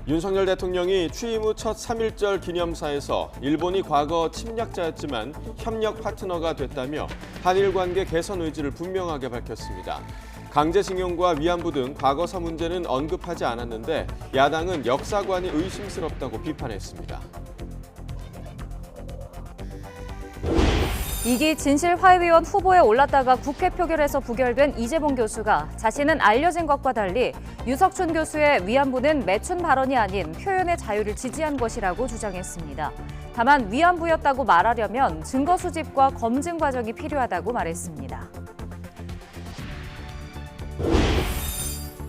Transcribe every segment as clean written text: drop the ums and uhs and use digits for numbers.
윤석열 대통령이 취임 후 첫 3.1절 기념사에서 일본이 과거 침략자였지만 협력 파트너가 됐다며 한일 관계 개선 의지를 분명하게 밝혔습니다. 강제징용과 위안부 등 과거사 문제는 언급하지 않았는데 야당은 역사관이 의심스럽다고 비판했습니다. 이기 진실화해위원 후보에 올랐다가 국회 표결에서 부결된 이재봉 교수가 자신은 알려진 것과 달리 유석춘 교수의 위안부는 매춘 발언이 아닌 표현의 자유를 지지한 것이라고 주장했습니다. 다만 위안부였다고 말하려면 증거 수집과 검증 과정이 필요하다고 말했습니다.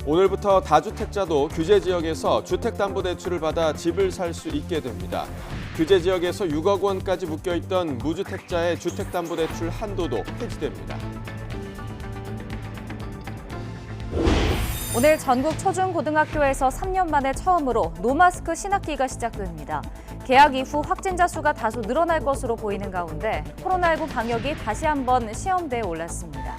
오늘부터 다주택자도 규제 지역에서 주택담보대출을 받아 집을 살 수 있게 됩니다. 규제 지역에서 6억 원까지 묶여있던 무주택자의 주택담보대출 한도도 폐지됩니다. 오늘 전국 초중고등학교에서 3년 만에 처음으로 노마스크 신학기가 시작됩니다. 개학 이후 확진자 수가 다소 늘어날 것으로 보이는 가운데 코로나19 방역이 다시 한번 시험대에 올랐습니다.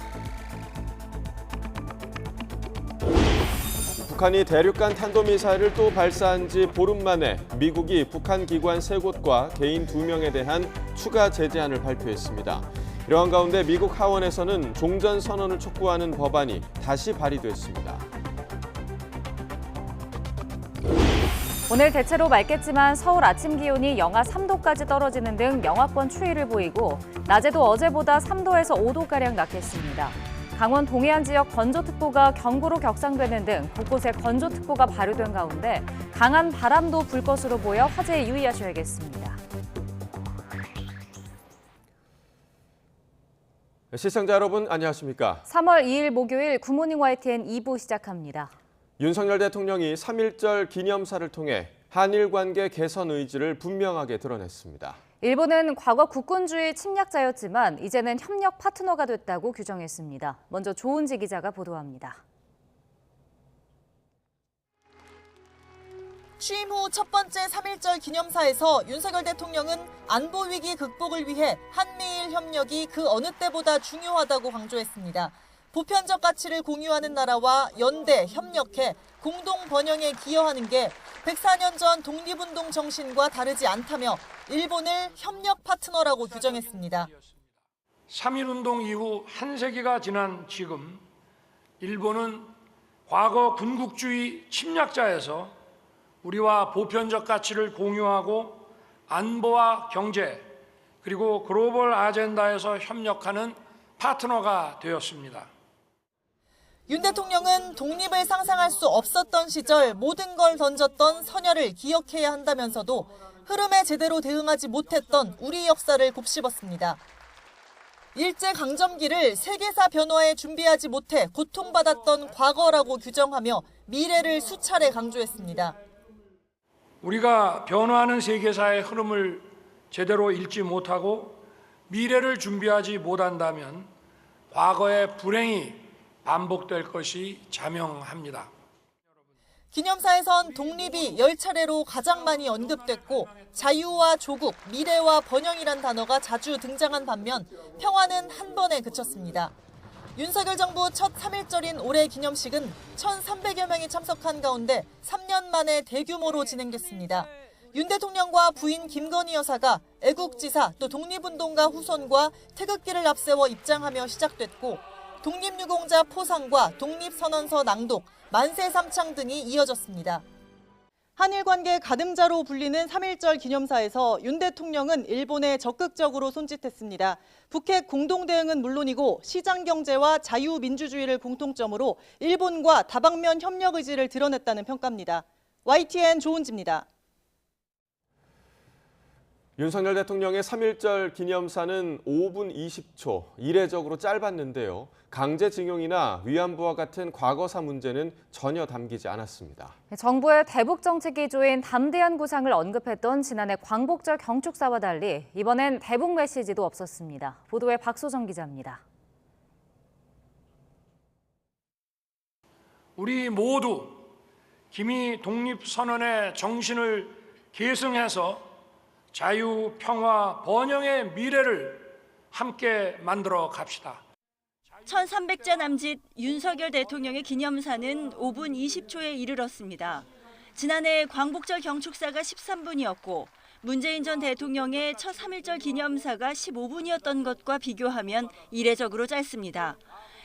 북한이 대륙간 탄도미사일을 또 발사한 지 보름 만에 미국이 북한 기관 3곳과 개인 2명에 대한 추가 제재안을 발표했습니다. 이러한 가운데 미국 하원에서는 종전선언을 촉구하는 법안이 다시 발의됐습니다. 오늘 대체로 맑겠지만 서울 아침 기온이 영하 3도까지 떨어지는 등 영하권 추위를 보이고 낮에도 어제보다 3도에서 5도가량 낮겠습니다. 강원 동해안 지역 건조특보가 경고로 격상되는 등 곳곳에 건조특보가 발효된 가운데 강한 바람도 불 것으로 보여 화재에 유의하셔야겠습니다. 시청자 여러분 안녕하십니까? 3월 2일 목요일 굿모닝 YTN 2부 시작합니다. 윤석열 대통령이 3.1절 기념사를 통해 한일 관계 개선 의지를 분명하게 드러냈습니다. 일본은 과거 국군주의 침략자였지만 이제는 협력 파트너가 됐다고 규정했습니다. 먼저 조은지 기자가 보도합니다. 취임 후 첫 번째 3.1절 기념사에서 윤석열 대통령은 안보 위기 극복을 위해 한미일 협력이 그 어느 때보다 중요하다고 강조했습니다. 보편적 가치를 공유하는 나라와 연대, 협력해 공동 번영에 기여하는 게 104년 전 독립운동 정신과 다르지 않다며 일본을 협력 파트너라고 규정했습니다. 3.1운동 이후 한 세기가 지난 지금 일본은 과거 군국주의 침략자에서 우리와 보편적 가치를 공유하고 안보와 경제 그리고 글로벌 아젠다에서 협력하는 파트너가 되었습니다. 윤 대통령은 독립을 상상할 수 없었던 시절 모든 걸 던졌던 선열을 기억해야 한다면서도 흐름에 제대로 대응하지 못했던 우리 역사를 곱씹었습니다. 일제강점기를 세계사 변화에 준비하지 못해 고통받았던 과거라고 규정하며 미래를 수차례 강조했습니다. 우리가 변화하는 세계사의 흐름을 제대로 읽지 못하고 미래를 준비하지 못한다면 과거의 불행이 반복될 것이 자명합니다. 기념사에선 독립이 10차례로 가장 많이 언급됐고 자유와 조국, 미래와 번영이란 단어가 자주 등장한 반면 평화는 한 번에 그쳤습니다. 윤석열 정부 첫 3.1절인 올해 기념식은 1,300여 명이 참석한 가운데 3년 만에 대규모로 진행됐습니다. 윤 대통령과 부인 김건희 여사가 애국지사 또 독립운동가 후손과 태극기를 앞세워 입장하며 시작됐고 독립유공자 포상과 독립선언서 낭독, 만세 삼창 등이 이어졌습니다. 한일 관계 가늠자로 불리는 3.1절 기념사에서 윤 대통령은 일본에 적극적으로 손짓했습니다. 북핵 공동대응은 물론이고 시장경제와 자유민주주의를 공통점으로 일본과 다방면 협력 의지를 드러냈다는 평가입니다. YTN 조은지입니다. 윤석열 대통령의 3.1절 기념사는 5분 20초, 이례적으로 짧았는데요. 강제징용이나 위안부와 같은 과거사 문제는 전혀 담기지 않았습니다. 정부의 대북 정책 기조인 담대한 구상을 언급했던 지난해 광복절 경축사와 달리 이번엔 대북 메시지도 없었습니다. 보도에 박소정 기자입니다. 우리 모두 기미 독립선언의 정신을 계승해서 자유, 평화, 번영의 미래를 함께 만들어 갑시다. 1300자 남짓 윤석열 대통령의 기념사는 5분 20초에 이르렀습니다. 지난해 광복절 경축사가 13분이었고 문재인 전 대통령의 첫 3.1절 기념사가 15분이었던 것과 비교하면 이례적으로 짧습니다.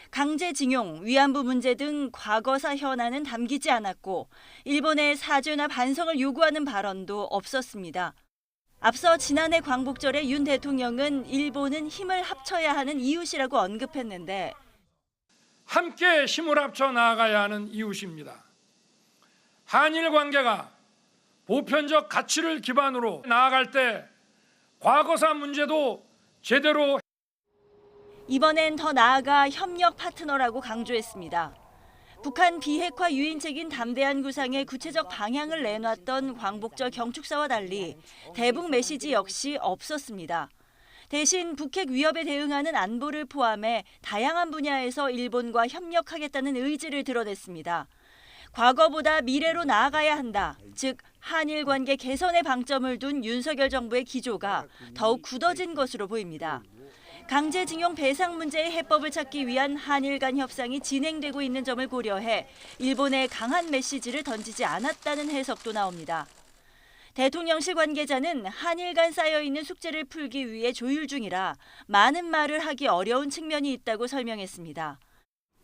강제징용, 위안부 문제 등 과거사 현안은 담기지 않았고 일본의 사죄나 반성을 요구하는 발언도 없었습니다. 앞서 지난해 광복절에 윤 대통령은 일본은 힘을 합쳐야 하는 이웃이라고 언급했는데 함께 힘을 합쳐 나아가야 하는 이웃입니다. 한일 관계가 보편적 가치를 기반으로 나아갈 때 과거사 문제도 제대로 이번엔 더 나아가 협력 파트너라고 강조했습니다. 북한 비핵화 유인책인 담대한 구상의 구체적 방향을 내놨던 광복절 경축사와 달리 대북 메시지 역시 없었습니다. 대신 북핵 위협에 대응하는 안보를 포함해 다양한 분야에서 일본과 협력하겠다는 의지를 드러냈습니다. 과거보다 미래로 나아가야 한다. 즉 한일 관계 개선에 방점을 둔 윤석열 정부의 기조가 더욱 굳어진 것으로 보입니다. 강제징용 배상 문제의 해법을 찾기 위한 한일 간 협상이 진행되고 있는 점을 고려해 일본에 강한 메시지를 던지지 않았다는 해석도 나옵니다. 대통령실 관계자는 한일 간 쌓여있는 숙제를 풀기 위해 조율 중이라 많은 말을 하기 어려운 측면이 있다고 설명했습니다.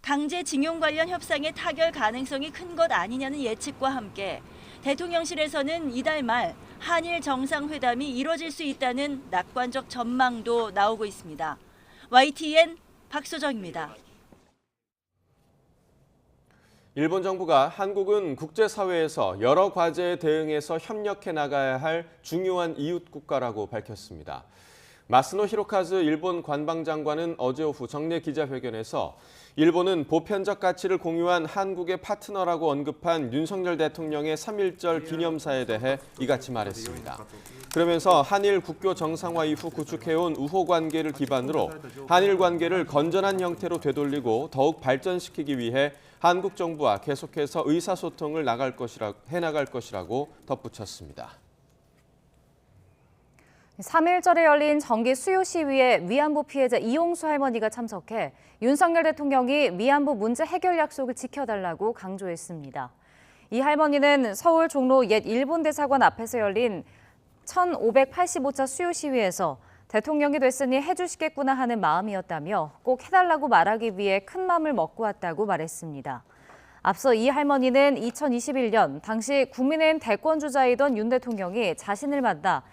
강제징용 관련 협상의 타결 가능성이 큰 것 아니냐는 예측과 함께 대통령실에서는 이달 말 한일 정상회담이 이뤄질 수 있다는 낙관적 전망도 나오고 있습니다. YTN 박소정입니다. 일본 정부가 한국은 국제사회에서 여러 과제에 대응해서 협력해 나가야 할 중요한 이웃 국가라고 밝혔습니다. 마스노 히로카즈 일본 관방장관은 어제 오후 정례 기자회견에서 일본은 보편적 가치를 공유한 한국의 파트너라고 언급한 윤석열 대통령의 3.1절 기념사에 대해 이같이 말했습니다. 그러면서 한일 국교 정상화 이후 구축해온 우호 관계를 기반으로 한일 관계를 건전한 형태로 되돌리고 더욱 발전시키기 위해 한국 정부와 계속해서 의사소통을 해나갈 것이라고 덧붙였습니다. 3.1절에 열린 정기 수요 시위에 위안부 피해자 이용수 할머니가 참석해 윤석열 대통령이 위안부 문제 해결 약속을 지켜달라고 강조했습니다. 이 할머니는 서울 종로 옛 일본 대사관 앞에서 열린 1585차 수요 시위에서 대통령이 됐으니 해주시겠구나 하는 마음이었다며 꼭 해달라고 말하기 위해 큰 맘을 먹고 왔다고 말했습니다. 앞서 이 할머니는 2021년 당시 국민의힘 대권주자이던 윤 대통령이 자신을 만나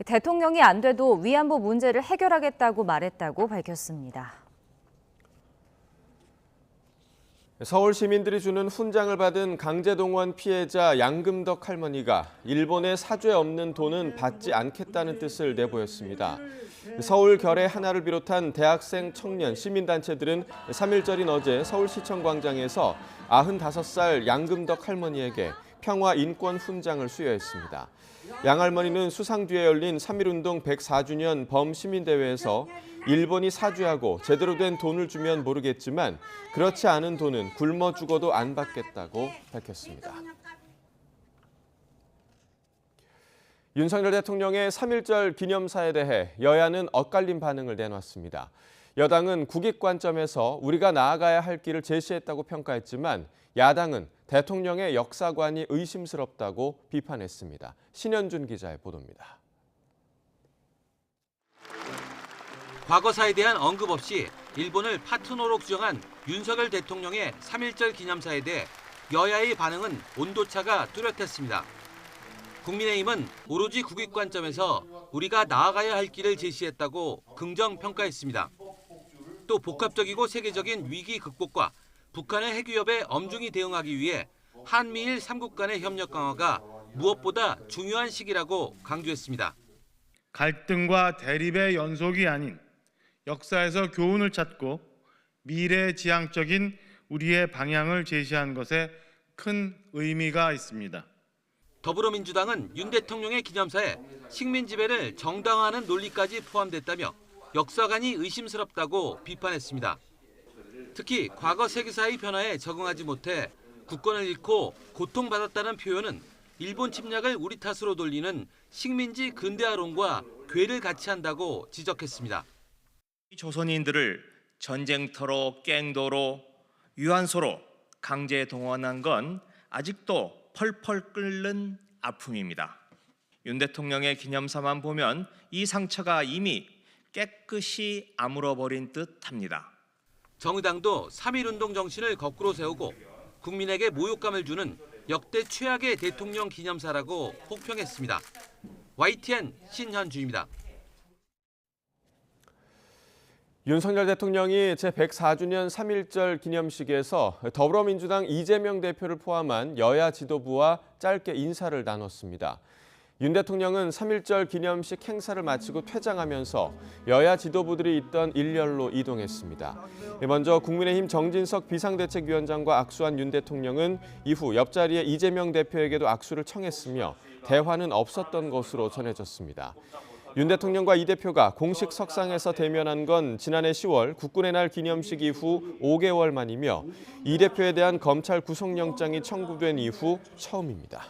대통령이 안 돼도 위안부 문제를 해결하겠다고 말했다고 밝혔습니다. 서울 시민들이 주는 훈장을 받은 강제동원 피해자 양금덕 할머니가 일본에 사죄 없는 돈은 받지 않겠다는 뜻을 내보였습니다. 서울 결의 하나를 비롯한 대학생, 청년, 시민단체들은 3.1절인 어제 서울시청 광장에서 95살 양금덕 할머니에게 평화 인권 훈장을 수여했습니다. 양 할머니는 수상 뒤에 열린 3.1운동 104주년 범시민대회에서 일본이 사죄하고 제대로 된 돈을 주면 모르겠지만 그렇지 않은 돈은 굶어 죽어도 안 받겠다고 밝혔습니다. 윤석열 대통령의 3.1절 기념사에 대해 여야는 엇갈린 반응을 내놨습니다. 여당은 국익 관점에서 우리가 나아가야 할 길을 제시했다고 평가했지만 야당은 대통령의 역사관이 의심스럽다고 비판했습니다. 신현준 기자의 보도입니다. 과거사에 대한 언급 없이 일본을 파트너로 규정한 윤석열 대통령의 3.1절 기념사에 대해 여야의 반응은 온도차가 뚜렷했습니다. 국민의힘은 오로지 국익 관점에서 우리가 나아가야 할 길을 제시했다고 긍정 평가했습니다. 또 복합적이고 세계적인 위기 극복과 북한의 핵 위협에 엄중히 대응하기 위해 한미일 3국 간의 협력 강화가 무엇보다 중요한 시기라고 강조했습니다. 갈등과 대립의 연속이 아닌 역사에서 교훈을 찾고 미래지향적인 우리의 방향을 제시한 것에 큰 의미가 있습니다. 더불어민주당은 윤 대통령의 기념사에 식민 지배를 정당화하는 논리까지 포함됐다며 역사관이 의심스럽다고 비판했습니다. 특히 과거 세계사의 변화에 적응하지 못해 국권을 잃고 고통받았다는 표현은 일본 침략을 우리 탓으로 돌리는 식민지 근대화론과 괴를 같이 한다고 지적했습니다. 조선인들을 전쟁터로 깽도로 유한소로 강제 동원한 건 아직도 펄펄 끓는 아픔입니다. 윤 대통령의 기념사만 보면 이 상처가 이미 깨끗이 아물어버린 듯합니다. 정의당도 3.1운동 정신을 거꾸로 세우고 국민에게 모욕감을 주는 역대 최악의 대통령 기념사라고 혹평했습니다. YTN 신현주입니다. 윤석열 대통령이 제104주년 3.1절 기념식에서 더불어민주당 이재명 대표를 포함한 여야 지도부와 짧게 인사를 나눴습니다. 윤 대통령은 3.1절 기념식 행사를 마치고 퇴장하면서 여야 지도부들이 있던 일렬로 이동했습니다. 먼저 국민의힘 정진석 비상대책위원장과 악수한 윤 대통령은 이후 옆자리에 이재명 대표에게도 악수를 청했으며 대화는 없었던 것으로 전해졌습니다. 윤 대통령과 이 대표가 공식 석상에서 대면한 건 지난해 10월 국군의 날 기념식 이후 5개월 만이며 이 대표에 대한 검찰 구속영장이 청구된 이후 처음입니다.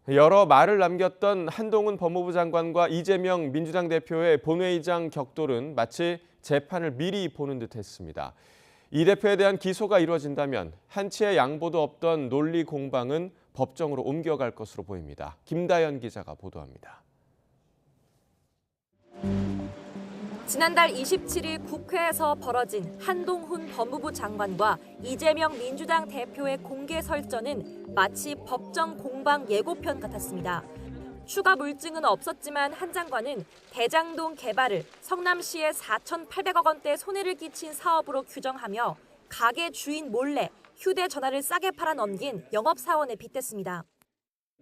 여러 말을 남겼던 한동훈 법무부 장관과 이재명 민주당 대표의 본회의장 격돌은 마치 재판을 미리 보는 듯했습니다. 이 대표에 대한 기소가 이루어진다면 한치의 양보도 없던 논리 공방은 법정으로 옮겨갈 것으로 보입니다. 김다연 기자가 보도합니다. 지난달 27일 국회에서 벌어진 한동훈 법무부 장관과 이재명 민주당 대표의 공개 설전은 마치 법정 공방 예고편 같았습니다. 추가 물증은 없었지만 한 장관은 대장동 개발을 성남시에 4,800억 원대 손해를 끼친 사업으로 규정하며 가게 주인 몰래 휴대전화를 싸게 팔아 넘긴 영업사원에 빗댔습니다.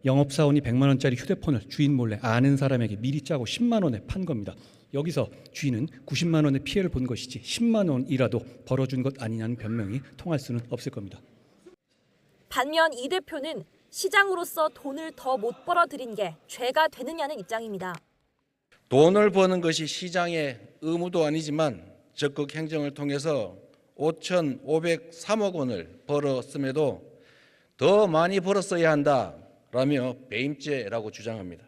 영업사원이 100만 원짜리 휴대폰을 주인 몰래 아는 사람에게 미리 짜고 10만 원에 판 겁니다. 여기서 주인은 90만 원의 피해를 본 것이지 10만 원이라도 벌어준 것 아니냐는 변명이 통할 수는 없을 겁니다. 반면 이 대표는 시장으로서 돈을 더 못 벌어들인 게 죄가 되느냐는 입장입니다. 돈을 버는 것이 시장의 의무도 아니지만 적극 행정을 통해서 5,503억 원을 벌었음에도 더 많이 벌었어야 한다라며 배임죄라고 주장합니다.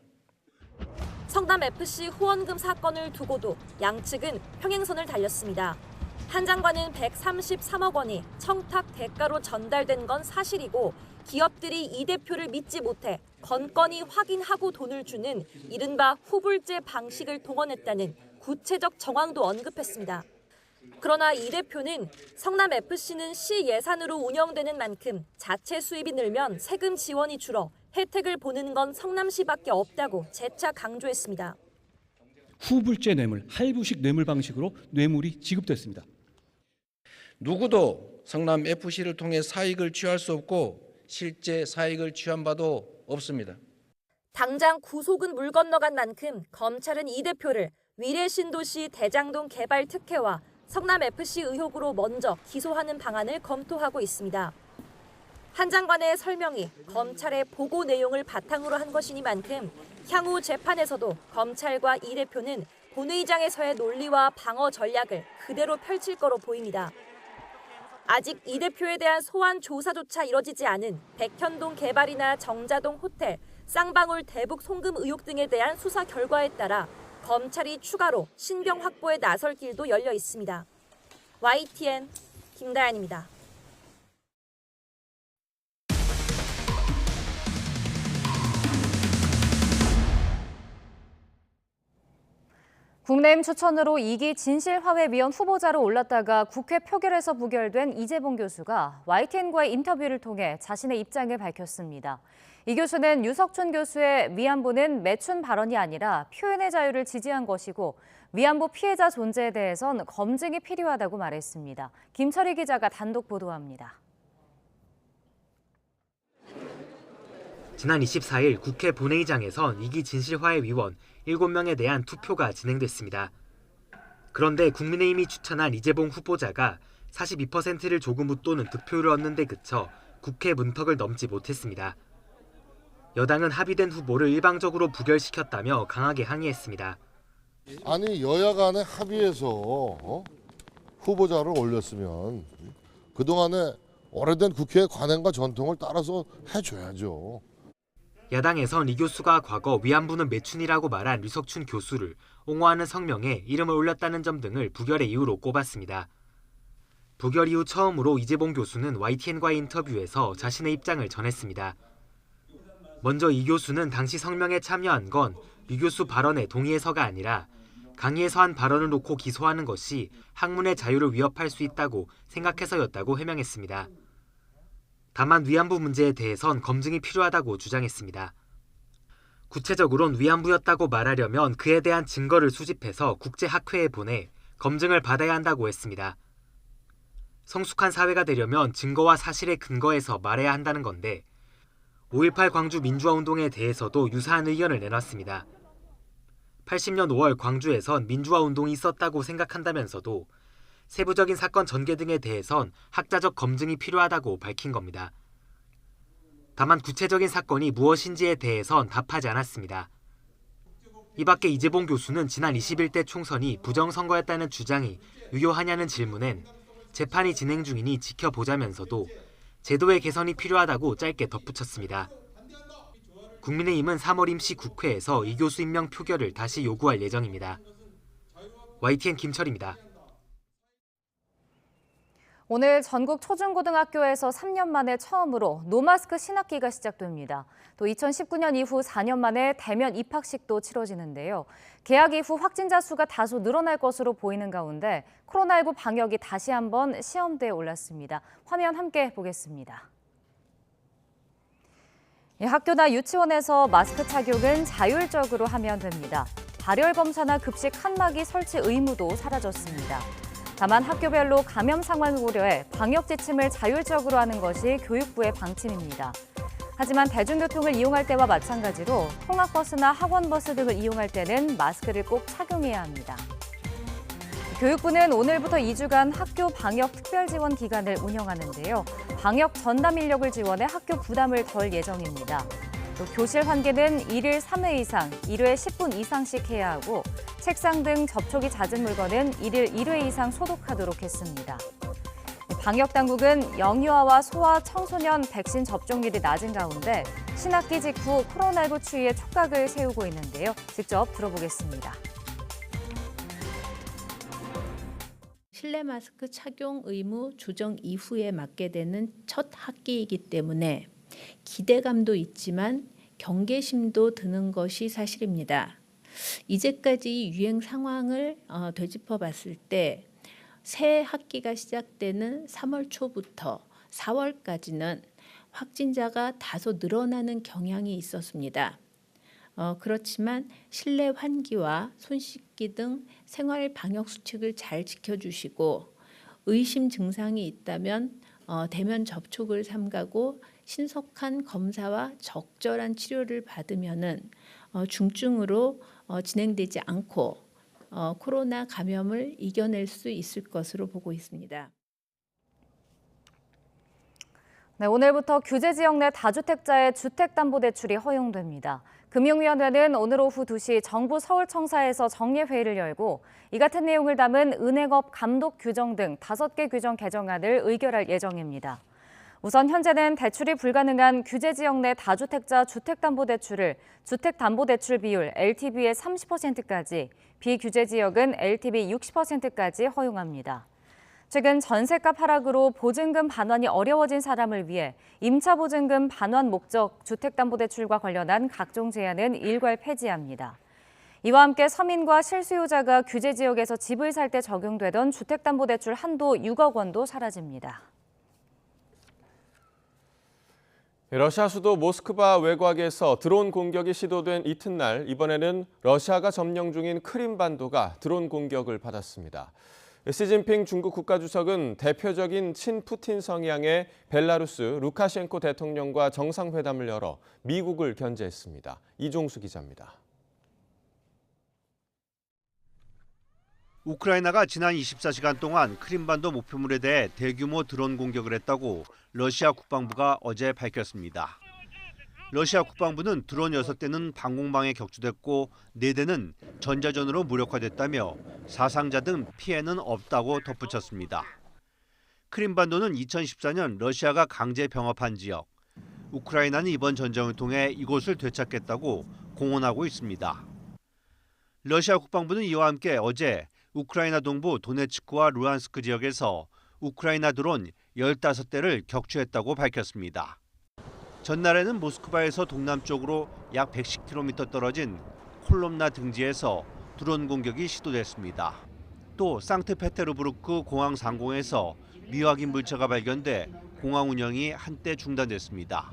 성남FC 후원금 사건을 두고도 양측은 평행선을 달렸습니다. 한 장관은 133억 원이 청탁 대가로 전달된 건 사실이고 기업들이 이 대표를 믿지 못해 건건이 확인하고 돈을 주는 이른바 후불제 방식을 동원했다는 구체적 정황도 언급했습니다. 그러나 이 대표는 성남FC는 시 예산으로 운영되는 만큼 자체 수입이 늘면 세금 지원이 줄어 혜택을 보는 건 성남시밖에 없다고 재차 강조했습니다. 후불제 뇌물, 할부식 뇌물 방식으로 뇌물이 지급됐습니다. 누구도 성남FC를 통해 사익을 취할 수 없고 실제 사익을 취한 바도 없습니다. 당장 구속은 물 건너간 만큼 검찰은 이 대표를 위례신도시 대장동 개발 특혜와 성남FC 의혹으로 먼저 기소하는 방안을 검토하고 있습니다. 한 장관의 설명이 검찰의 보고 내용을 바탕으로 한 것이니만큼 향후 재판에서도 검찰과 이 대표는 본회의장에서의 논리와 방어 전략을 그대로 펼칠 거로 보입니다. 아직 이 대표에 대한 소환 조사조차 이뤄지지 않은 백현동 개발이나 정자동 호텔, 쌍방울 대북 송금 의혹 등에 대한 수사 결과에 따라 검찰이 추가로 신병 확보에 나설 길도 열려 있습니다. YTN 김다연입니다. 국내임 추천으로 2기 진실화훼위원 후보자로 올랐다가 국회 표결에서 부결된 이재봉 교수가 YTN과의 인터뷰를 통해 자신의 입장을 밝혔습니다. 이 교수는 유석춘 교수의 위안부는 매춘 발언이 아니라 표현의 자유를 지지한 것이고 위안부 피해자 존재에 대해선 검증이 필요하다고 말했습니다. 김철희 기자가 단독 보도합니다. 지난 24일 국회 본회의장에선 2기 진실화훼위원 7명에 대한 투표가 진행됐습니다. 그런데 국민의힘이 추천한 이재봉 후보자가 42%를 조금 웃도는 득표를 얻는 데 그쳐 국회 문턱을 넘지 못했습니다. 여당은 합의된 후보를 일방적으로 부결시켰다며 강하게 항의했습니다. 아니 여야 간에 합의해서 후보자를 올렸으면 그동안에 오래된 국회의 관행과 전통을 따라서 해줘야죠. 야당에선 이 교수가 과거 위안부는 매춘이라고 말한 류석춘 교수를 옹호하는 성명에 이름을 올렸다는 점 등을 부결의 이유로 꼽았습니다. 부결 이후 처음으로 이재봉 교수는 YTN과의 인터뷰에서 자신의 입장을 전했습니다. 먼저 이 교수는 당시 성명에 참여한 건 류 교수 발언에 동의해서가 아니라 강의에서 한 발언을 놓고 기소하는 것이 학문의 자유를 위협할 수 있다고 생각해서였다고 해명했습니다. 다만 위안부 문제에 대해선 검증이 필요하다고 주장했습니다. 구체적으론 위안부였다고 말하려면 그에 대한 증거를 수집해서 국제학회에 보내 검증을 받아야 한다고 했습니다. 성숙한 사회가 되려면 증거와 사실에 근거해서 말해야 한다는 건데 5.18 광주 민주화운동에 대해서도 유사한 의견을 내놨습니다. 80년 5월 광주에선 민주화운동이 있었다고 생각한다면서도 세부적인 사건 전개 등에 대해선 학자적 검증이 필요하다고 밝힌 겁니다. 다만 구체적인 사건이 무엇인지에 대해선 답하지 않았습니다. 이 밖에 이재봉 교수는 지난 21대 총선이 부정선거였다는 주장이 유효하냐는 질문엔 재판이 진행 중이니 지켜보자면서도 제도의 개선이 필요하다고 짧게 덧붙였습니다. 국민의힘은 3월 임시 국회에서 이 교수 임명 표결을 다시 요구할 예정입니다. YTN 김철입니다. 오늘 전국 초중고등학교에서 3년 만에 처음으로 노마스크 신학기가 시작됩니다. 또 2019년 이후 4년 만에 대면 입학식도 치러지는데요. 개학 이후 확진자 수가 다소 늘어날 것으로 보이는 가운데 코로나19 방역이 다시 한번 시험대에 올랐습니다. 화면 함께 보겠습니다. 학교나 유치원에서 마스크 착용은 자율적으로 하면 됩니다. 발열 검사나 급식 칸막이 설치 의무도 사라졌습니다. 다만 학교별로 감염 상황을 고려해 방역 지침을 자율적으로 하는 것이 교육부의 방침입니다. 하지만 대중교통을 이용할 때와 마찬가지로 통학버스나 학원버스 등을 이용할 때는 마스크를 꼭 착용해야 합니다. 교육부는 오늘부터 2주간 학교 방역 특별지원 기간을 운영하는데요. 방역 전담 인력을 지원해 학교 부담을 덜 예정입니다. 또 교실 환기는 1일 3회 이상, 1회 10분 이상씩 해야 하고 책상 등 접촉이 잦은 물건은 1일 1회 이상 소독하도록 했습니다. 방역당국은 영유아와 소아, 청소년 백신 접종률이 낮은 가운데 신학기 직후 코로나19 추이에 촉각을 세우고 있는데요. 직접 들어보겠습니다. 실내 마스크 착용 의무 조정 이후에 맞게 되는 첫 학기이기 때문에 기대감도 있지만 경계심도 드는 것이 사실입니다. 이제까지 유행 상황을 되짚어 봤을 때 새 학기가 시작되는 3월 초부터 4월까지는 확진자가 다소 늘어나는 경향이 있었습니다. 그렇지만 실내 환기와 손 씻기 등 생활 방역 수칙을 잘 지켜주시고 의심 증상이 있다면 대면 접촉을 삼가고 신속한 검사와 적절한 치료를 받으면은 중증으로 진행되지 않고 코로나 감염을 이겨낼 수 있을 것으로 보고 있습니다. 네, 오늘부터 규제 지역 내 다주택자의 주택담보대출이 허용됩니다. 금융위원회는 오늘 오후 2시 정부 서울청사에서 정례회의를 열고 이 같은 내용을 담은 은행업 감독 규정 등 5개 규정 개정안을 의결할 예정입니다. 우선 현재는 대출이 불가능한 규제 지역 내 다주택자 주택담보대출을 주택담보대출 비율 LTV의 30%까지, 비규제 지역은 LTV 60%까지 허용합니다. 최근 전셋값 하락으로 보증금 반환이 어려워진 사람을 위해 임차보증금 반환 목적 주택담보대출과 관련한 각종 제한은 일괄 폐지합니다. 이와 함께 서민과 실수요자가 규제 지역에서 집을 살 때 적용되던 주택담보대출 한도 6억 원도 사라집니다. 러시아 수도 모스크바 외곽에서 드론 공격이 시도된 이튿날 이번에는 러시아가 점령 중인 크림반도가 드론 공격을 받았습니다. 시진핑 중국 국가주석은 대표적인 친푸틴 성향의 벨라루스 루카셴코 대통령과 정상회담을 열어 미국을 견제했습니다. 이종수 기자입니다. 우크라이나가 지난 24시간 동안 크림반도 목표물에 대해 대규모 드론 공격을 했다고 러시아 국방부가 어제 밝혔습니다. 러시아 국방부는 드론 6대는 방공망에 격추됐고 4대는 전자전으로 무력화됐다며 사상자 등 피해는 없다고 덧붙였습니다. 크림반도는 2014년 러시아가 강제 병합한 지역. 우크라이나는 이번 전쟁을 통해 이곳을 되찾겠다고 공언하고 있습니다. 러시아 국방부는 이와 함께 어제 우크라이나 동부 도네츠크와 루안스크 지역에서 우크라이나 드론 15대를 격추했다고 밝혔습니다. 전날에는 모스크바에서 동남쪽으로 약 110km 떨어진 콜롬나 등지에서 드론 공격이 시도됐습니다. 또 상트페테르부르크 공항 상공에서 미확인 물체가 발견돼 공항 운영이 한때 중단됐습니다.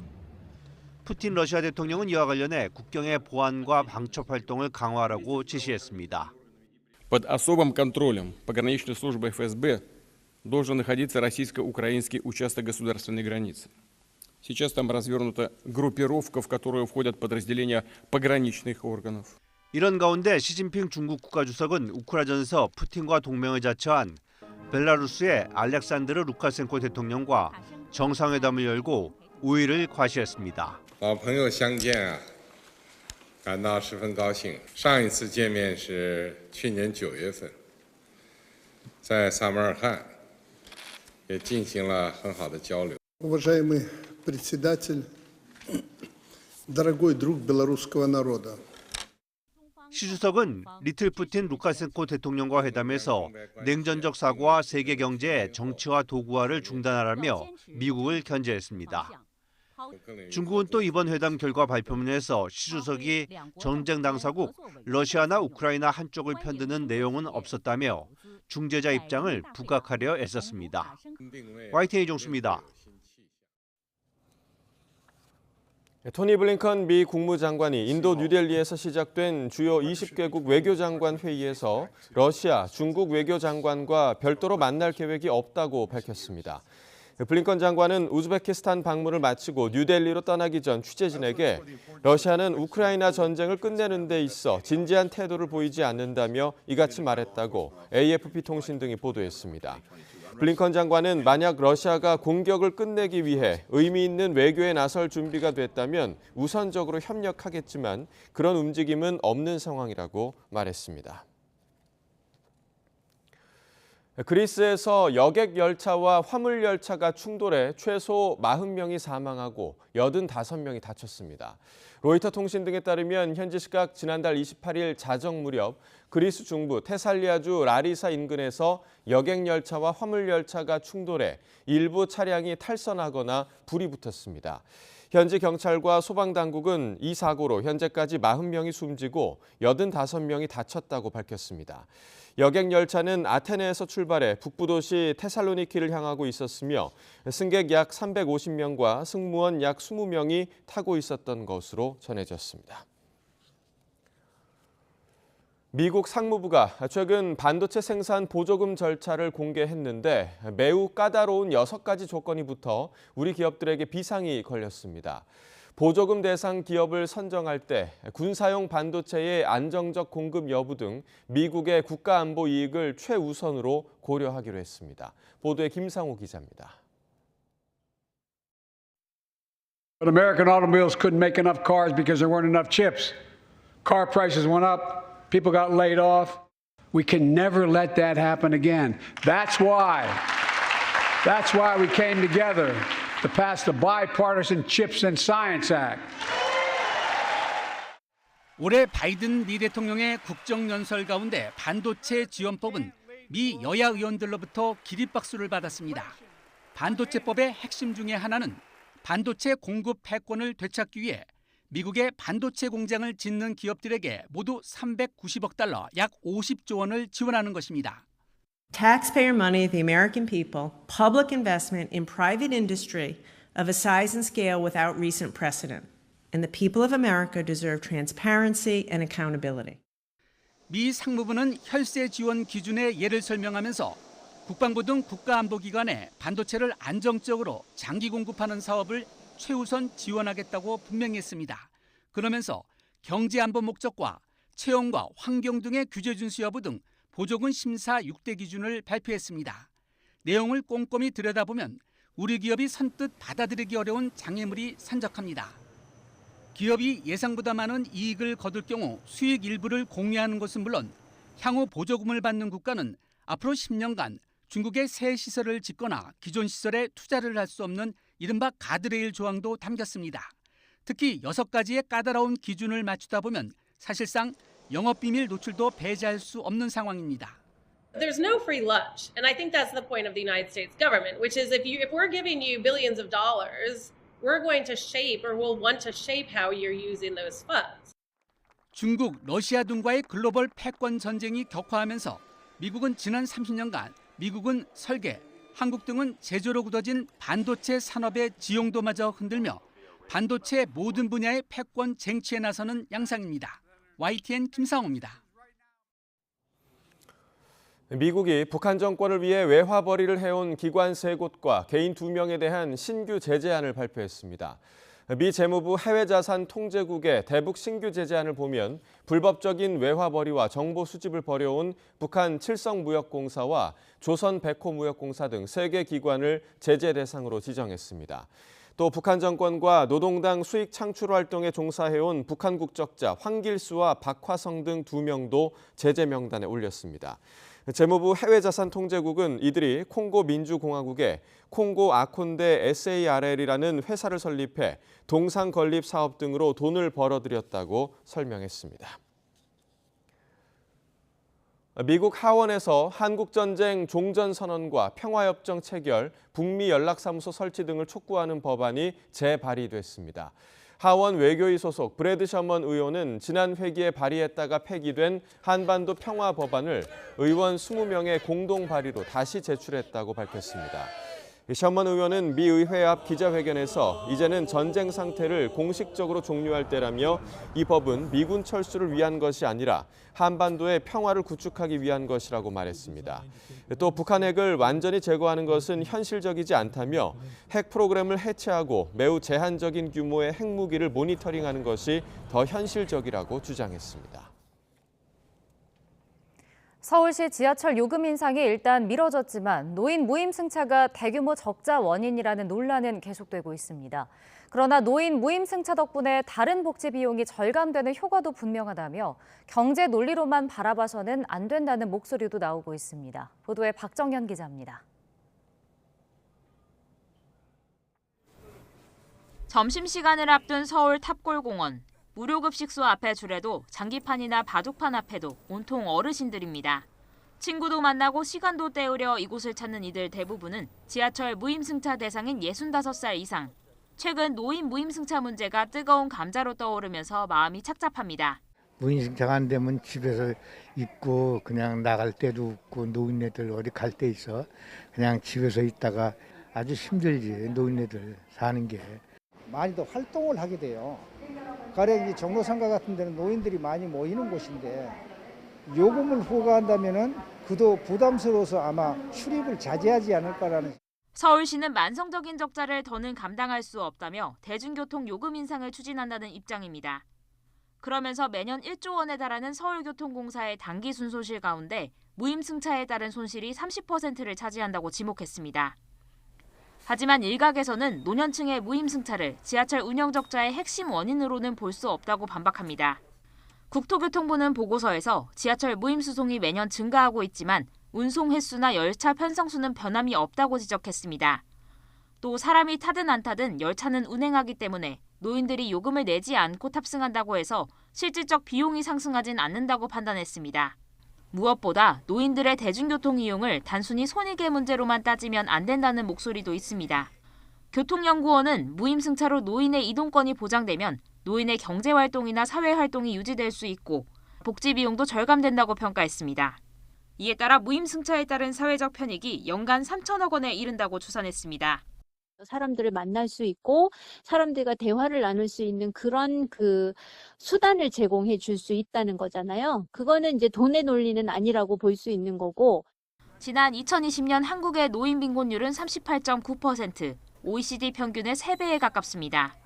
푸틴 러시아 대통령은 이와 관련해 국경의 보안과 방첩 활동을 강화하라고 지시했습니다. Под особым контролем пограничной службы ФСБ должен находиться российско-украинский участок государственной границы. Сейчас там развернута группировка, в которую входят подразделения пограничных органов. 이런 가운데 시진핑 중국 국가주석은 우크라이나전에서 푸틴과 동맹을 자처한 벨라루스의 알렉산드르 루카센코 대통령과 정상회담을 열고 우위를 과시했습니다. 老朋友相见啊，感到十分高兴。上一次见面是去年9月份，在萨马尔罕，也进行了很好的交流。 Уважаемый председатель, дорогой друг белорусского народа. 시 주석은 리틀 푸틴 루카센코 대통령과 회담에서 냉전적 사고와 세계 경제의 정치화 도구화를 중단하라며 미국을 견제했습니다. 중국은 또 이번 회담 결과 발표문에서 시 주석이 전쟁 당사국 러시아나 우크라이나 한쪽을 편드는 내용은 없었다며 중재자 입장을 부각하려 애썼습니다. YTN 이종수입니다. 토니 블링컨 미 국무장관이 인도 뉴델리에서 시작된 주요 20개국 외교장관 회의에서 러시아, 중국 외교장관과 별도로 만날 계획이 없다고 밝혔습니다. 블링컨 장관은 우즈베키스탄 방문을 마치고 뉴델리로 떠나기 전 취재진에게 러시아는 우크라이나 전쟁을 끝내는 데 있어 진지한 태도를 보이지 않는다며 이같이 말했다고 AFP 통신 등이 보도했습니다. 블링컨 장관은 만약 러시아가 공격을 끝내기 위해 의미 있는 외교에 나설 준비가 됐다면 우선적으로 협력하겠지만 그런 움직임은 없는 상황이라고 말했습니다. 그리스에서 여객 열차와 화물 열차가 충돌해 최소 40명이 사망하고 85명이 다쳤습니다. 로이터 통신 등에 따르면 현지 시각 지난달 28일 자정 무렵 그리스 중부 테살리아주 라리사 인근에서 여객 열차와 화물 열차가 충돌해 일부 차량이 탈선하거나 불이 붙었습니다. 현지 경찰과 소방당국은 이 사고로 현재까지 40명이 숨지고 85명이 다쳤다고 밝혔습니다. 여객 열차는 아테네에서 출발해 북부 도시 테살로니키를 향하고 있었으며 승객 약 350명과 승무원 약 20명이 타고 있었던 것으로 전해졌습니다. 미국 상무부가 최근 반도체 생산 보조금 절차를 공개했는데 매우 까다로운 6가지 조건이 붙어 우리 기업들에게 비상이 걸렸습니다. 보조금 대상 기업을 선정할 때 군사용 반도체의 안정적 공급 여부 등 미국의 국가안보 이익을 최우선으로 고려하기로 했습니다. 보도에 김상호 기자입니다. But American automobiles couldn't make enough cars because there weren't enough chips. Car prices went up. People got laid off. We can never let that happen again. That's why we came together to pass the Bipartisan Chips and Science Act. 올해 바이든 미 대통령의 국정연설 가운데 반도체 지원법은 미 여야 의원들로부터 기립박수를 받았습니다. 반도체법의 핵심 중에 하나는 반도체 공급 패권을 되찾기 위해 미국의 반도체 공장을 짓는 기업들에게 모두 390억 달러, 약 50조 원을 지원하는 것입니다. Taxpayer money of the American people, public investment in private industry of a size and scale without recent precedent. And the people of America deserve transparency and accountability. 미 상무부는 혈세 지원 기준의 예를 설명하면서 국방부 등 국가안보기관에 반도체를 안정적으로 장기 공급하는 사업을 최우선 지원하겠다고 분명히 했습니다. 그러면서 경제안보 목적과 채용과 환경 등의 규제 준수 여부 등 보조금 심사 6대 기준을 발표했습니다. 내용을 꼼꼼히 들여다보면 우리 기업이 선뜻 받아들이기 어려운 장애물이 산적합니다. 기업이 예상보다 많은 이익을 거둘 경우 수익 일부를 공유하는 것은 물론 향후 보조금을 받는 국가는 앞으로 10년간 중국의 새 시설을 짓거나 기존 시설에 투자를 할 수 없는 이른바 가드레일 조항도 담겼습니다. 특히 6가지의 까다로운 기준을 맞추다 보면 사실상 영업비밀 노출도 배제할 수 없는 상황입니다. There's no free lunch, and I think that's the point of the United States government, which is if we're giving you billions of dollars, we're going to shape or we'll want to shape how you're using those funds. 중국, 러시아 등과의 글로벌 패권 전쟁이 격화하면서 미국은 지난 30년간 미국은 설계, 한국 등은 제조로 굳어진 반도체 산업의 지용도마저 흔들며 반도체 모든 분야의 패권 쟁취에 나서는 양상입니다. YTN 김상호입니다. 미국이 북한 정권을 위해 외화벌이를 해온 기관 3곳과 개인 2명에 대한 신규 제재안을 발표했습니다. 미 재무부 해외자산 통제국의 대북 신규 제재안을 보면 불법적인 외화벌이와 정보 수집을 벌여온 북한 칠성무역공사와 조선백호무역공사 등 3개 기관을 제재 대상으로 지정했습니다. 또 북한 정권과 노동당 수익 창출 활동에 종사해온 북한 국적자 황길수와 박화성 등 2명도 제재 명단에 올렸습니다. 재무부 해외자산통제국은 이들이 콩고 민주공화국에 콩고 아콘데 SARL이라는 회사를 설립해 동상 건립 사업 등으로 돈을 벌어들였다고 설명했습니다. 미국 하원에서 한국전쟁 종전선언과 평화협정 체결, 북미 연락사무소 설치 등을 촉구하는 법안이 재발의됐습니다. 하원 외교위 소속 브래드 셔먼 의원은 지난 회기에 발의했다가 폐기된 한반도 평화 법안을 의원 20명의 공동 발의로 다시 제출했다고 밝혔습니다. 셔먼 의원은 미 의회 앞 기자회견에서 이제는 전쟁 상태를 공식적으로 종료할 때라며 이 법은 미군 철수를 위한 것이 아니라 한반도의 평화를 구축하기 위한 것이라고 말했습니다. 또 북한 핵을 완전히 제거하는 것은 현실적이지 않다며 핵 프로그램을 해체하고 매우 제한적인 규모의 핵무기를 모니터링하는 것이 더 현실적이라고 주장했습니다. 서울시 지하철 요금 인상이 일단 미뤄졌지만 노인 무임승차가 대규모 적자 원인이라는 논란은 계속되고 있습니다. 그러나 노인 무임승차 덕분에 다른 복지 비용이 절감되는 효과도 분명하다며 경제 논리로만 바라봐서는 안 된다는 목소리도 나오고 있습니다. 보도에 박정현 기자입니다. 점심시간을 앞둔 서울 탑골공원. 무료급식소 앞에 줄에도 장기판이나 바둑판 앞에도 온통 어르신들입니다. 친구도 만나고 시간도 때우려 이곳을 찾는 이들 대부분은 지하철 무임승차 대상인 65살 이상. 최근 노인 무임승차 문제가 뜨거운 감자로 떠오르면서 마음이 착잡합니다. 무임승차가 안 되면 집에서 있고 그냥 나갈 때도 없고 노인네들 어디 갈 데 있어. 그냥 집에서 있다가 아주 힘들지 노인네들 사는 게. 많이 더 활동을 하게 돼요. 가령 이 종로상가 같은 데는 노인들이 많이 모이는 곳인데 요금을 부과한다면은 그도 부담스러워서 아마 출입을 자제하지 않을까라는. 서울시는 만성적인 적자를 더는 감당할 수 없다며 대중교통 요금 인상을 추진한다는 입장입니다. 그러면서 매년 1조 원에 달하는 서울교통공사의 단기 순손실 가운데 무임승차에 따른 손실이 30%를 차지한다고 지목했습니다. 하지만 일각에서는 노년층의 무임승차를 지하철 운영 적자의 핵심 원인으로는 볼 수 없다고 반박합니다. 국토교통부는 보고서에서 지하철 무임수송이 매년 증가하고 있지만 운송 횟수나 열차 편성수는 변함이 없다고 지적했습니다. 또 사람이 타든 안 타든 열차는 운행하기 때문에 노인들이 요금을 내지 않고 탑승한다고 해서 실질적 비용이 상승하진 않는다고 판단했습니다. 무엇보다 노인들의 대중교통 이용을 단순히 손익의 문제로만 따지면 안 된다는 목소리도 있습니다. 교통연구원은 무임승차로 노인의 이동권이 보장되면 노인의 경제활동이나 사회활동이 유지될 수 있고 복지 비용도 절감된다고 평가했습니다. 이에 따라 무임승차에 따른 사회적 편익이 연간 3천억 원에 이른다고 추산했습니다. 사람들을 만날 수 있고 사람들과 대화를 나눌 수 있는 그런 수단을 제공해 줄 수 있다는 거잖아요. 그거는 이제 돈의 논리는 아니라고 볼 수 있는 거고. 지난 2020년 한국의 노인 빈곤율은 38.9%, OECD 평균의 3배에 가깝습니다.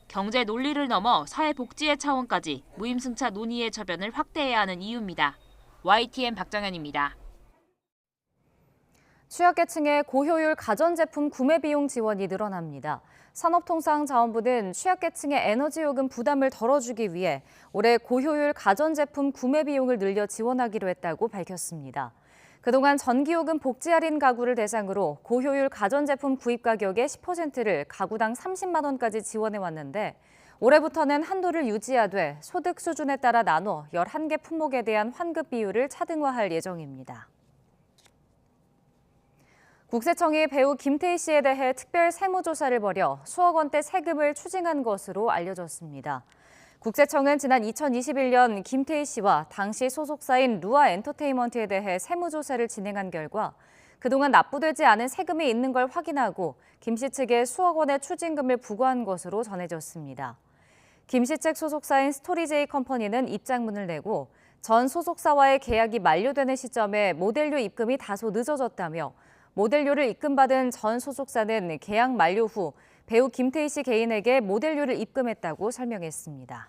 경제 논리를 넘어 사회복지의 차원까지 무임승차 논의의 저변을 확대해야 하는 이유입니다. YTN 박정현입니다. 취약계층의 고효율 가전제품 구매 비용 지원이 늘어납니다. 산업통상자원부는 취약계층의 에너지요금 부담을 덜어주기 위해 올해 고효율 가전제품 구매 비용을 늘려 지원하기로 했다고 밝혔습니다. 그동안 전기요금 복지 할인 가구를 대상으로 고효율 가전제품 구입 가격의 10%를 가구당 30만 원까지 지원해왔는데 올해부터는 한도를 유지하되 소득 수준에 따라 나눠 11개 품목에 대한 환급 비율을 차등화할 예정입니다. 국세청이 배우 김태희 씨에 대해 특별 세무조사를 벌여 수억 원대 세금을 추징한 것으로 알려졌습니다. 국세청은 지난 2021년 김태희 씨와 당시 소속사인 루아 엔터테인먼트에 대해 세무조사를 진행한 결과 그동안 납부되지 않은 세금이 있는 걸 확인하고 김 씨 측에 수억 원의 추징금을 부과한 것으로 전해졌습니다. 김 씨 측 소속사인 스토리제이 컴퍼니는 입장문을 내고 전 소속사와의 계약이 만료되는 시점에 모델료 입금이 다소 늦어졌다며 모델료를 입금받은 전 소속사는 계약 만료 후 배우 김태희 씨 개인에게 모델료를 입금했다고 설명했습니다.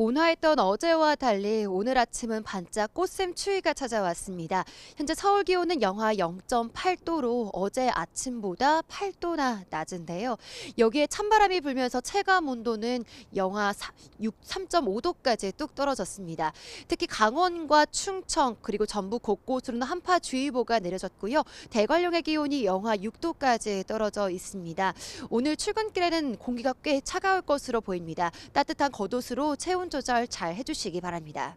온화했던 어제와 달리 오늘 아침은 반짝 꽃샘 추위가 찾아왔습니다. 현재 서울 기온은 영하 0.8도로 어제 아침보다 8도나 낮은데요. 여기에 찬바람이 불면서 체감 온도는 영하 3.5도까지 뚝 떨어졌습니다. 특히 강원과 충청 그리고 전북 곳곳으로는 한파주의보가 내려졌고요. 대관령의 기온이 영하 6도까지 떨어져 있습니다. 오늘 출근길에는 공기가 꽤 차가울 것으로 보입니다. 따뜻한 겉옷으로 체온 조절 잘 해주시기 바랍니다.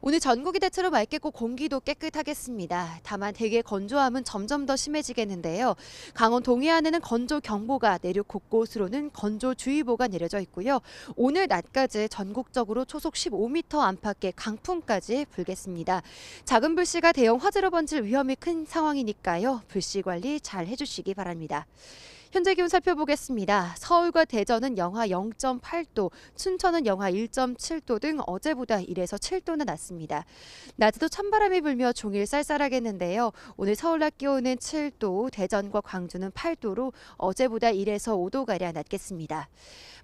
오늘 전국이 대체로 맑겠고 공기도 깨끗하겠습니다. 다만 대기의 건조함은 점점 더 심해지겠는데요. 강원 동해안에는 건조경보가, 내륙 곳곳으로는 건조주의보가 내려져 있고요. 오늘 낮까지 전국적으로 초속 15m 안팎의 강풍까지 불겠습니다. 작은 불씨가 대형 화재로 번질 위험이 큰 상황이니까요. 불씨 관리 잘 해주시기 바랍니다. 현재 기온 살펴보겠습니다. 서울과 대전은 영하 0.8도, 춘천은 영하 1.7도 등 어제보다 1에서 7도나 낮습니다. 낮에도 찬바람이 불며 종일 쌀쌀하겠는데요. 오늘 서울 낮 기온은 7도, 대전과 광주는 8도로 어제보다 1에서 5도가량 낮겠습니다.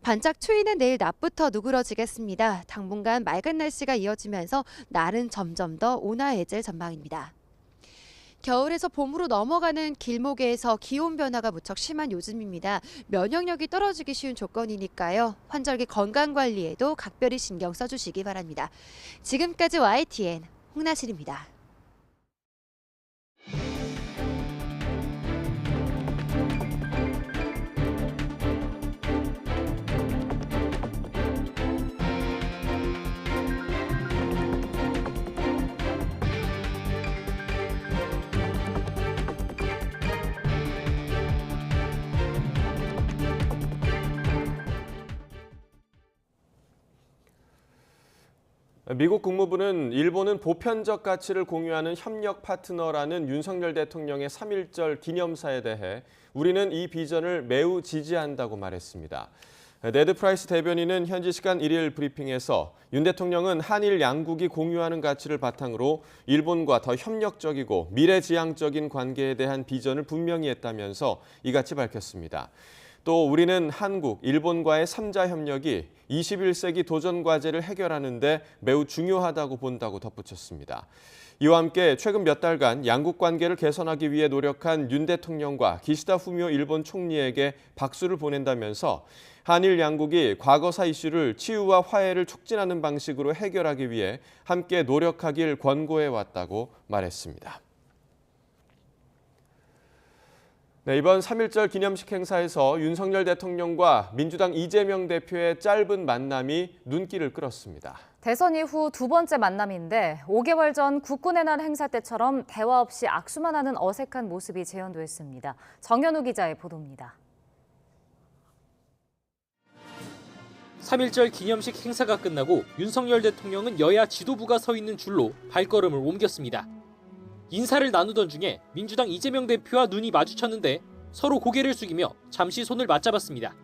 반짝 추위는 내일 낮부터 누그러지겠습니다. 당분간 맑은 날씨가 이어지면서 날은 점점 더 온화해질 전망입니다. 겨울에서 봄으로 넘어가는 길목에서 기온 변화가 무척 심한 요즘입니다. 면역력이 떨어지기 쉬운 조건이니까요. 환절기 건강관리에도 각별히 신경 써주시기 바랍니다. 지금까지 YTN 홍나실입니다. 미국 국무부는 일본은 보편적 가치를 공유하는 협력 파트너라는 윤석열 대통령의 3.1절 기념사에 대해 우리는 이 비전을 매우 지지한다고 말했습니다. 네드 프라이스 대변인은 현지 시간 1일 브리핑에서 윤 대통령은 한일 양국이 공유하는 가치를 바탕으로 일본과 더 협력적이고 미래지향적인 관계에 대한 비전을 분명히 했다면서 이같이 밝혔습니다. 또 우리는 한국, 일본과의 3자 협력이 21세기 도전 과제를 해결하는 데 매우 중요하다고 본다고 덧붙였습니다. 이와 함께 최근 몇 달간 양국 관계를 개선하기 위해 노력한 윤 대통령과 기시다 후미오 일본 총리에게 박수를 보낸다면서 한일 양국이 과거사 이슈를 치유와 화해를 촉진하는 방식으로 해결하기 위해 함께 노력하길 권고해왔다고 말했습니다. 네, 이번 3.1절 기념식 행사에서 윤석열 대통령과 민주당 이재명 대표의 짧은 만남이 눈길을 끌었습니다. 대선 이후 두 번째 만남인데 5개월 전 국군의 날 행사 때처럼 대화 없이 악수만 하는 어색한 모습이 재현됐습니다. 정현우 기자의 보도입니다. 3.1절 기념식 행사가 끝나고 윤석열 대통령은 여야 지도부가 서 있는 줄로 발걸음을 옮겼습니다. 인사를 나누던 중에 민주당 이재명 대표와 눈이 마주쳤는데 서로 고개를 숙이며 잠시 손을 맞잡았습니다.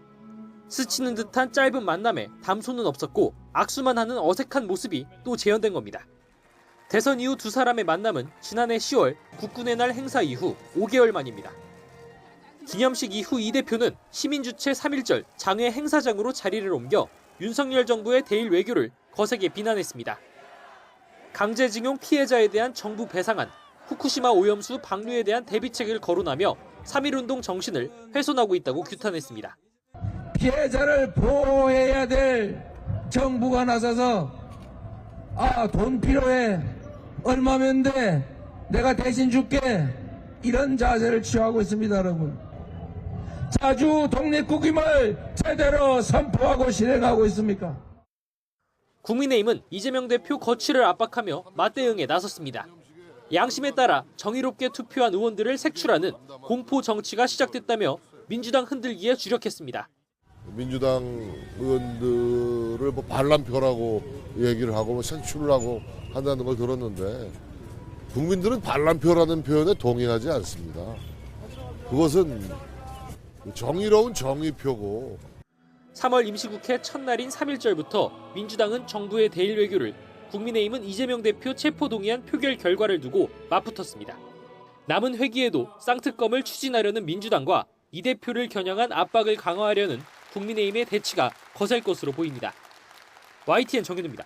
스치는 듯한 짧은 만남에 담소는 없었고 악수만 하는 어색한 모습이 또 재현된 겁니다. 대선 이후 두 사람의 만남은 지난해 10월 국군의 날 행사 이후 5개월 만입니다. 기념식 이후 이 대표는 시민 주최 3.1절 장외 행사장으로 자리를 옮겨 윤석열 정부의 대일 외교를 거세게 비난했습니다. 강제징용 피해자에 대한 정부 배상안, 후쿠시마 오염수 방류에 대한 대비책을 거론하며 3.1운동 정신을 훼손하고 있다고 규탄했습니다. 피해자를 보호해야 될 정부가 나서서 돈 필요해, 얼마면 돼? 내가 대신 줄게. 이런 자세를 취하고 있습니다, 여러분. 자주 독립국임을 제대로 선포하고 실행하고 있습니까? 국민의힘은 이재명 대표 거취를 압박하며 맞대응에 나섰습니다. 양심에 따라 정의롭게 투표한 의원들을 색출하는 공포 정치가 시작됐다며 민주당 흔들기에 주력했습니다. 민주당 의원들을 뭐 반란표라고 얘기를 하고 뭐 색출을 하고 한다는 걸 들었는데 국민들은 반란표라는 표현에 동의하지 않습니다. 그것은 정의로운 정의표고. 3월 임시국회 첫날인 3일절부터 민주당은 정부의 대일 외교를, 국민의힘은 이재명 대표 체포동의안 표결 결과를 두고 맞붙었습니다. 남은 회기에도 쌍특검을 추진하려는 민주당과 이 대표를 겨냥한 압박을 강화하려는 국민의힘의 대치가 거셀 것으로 보입니다. YTN 정현우입니다.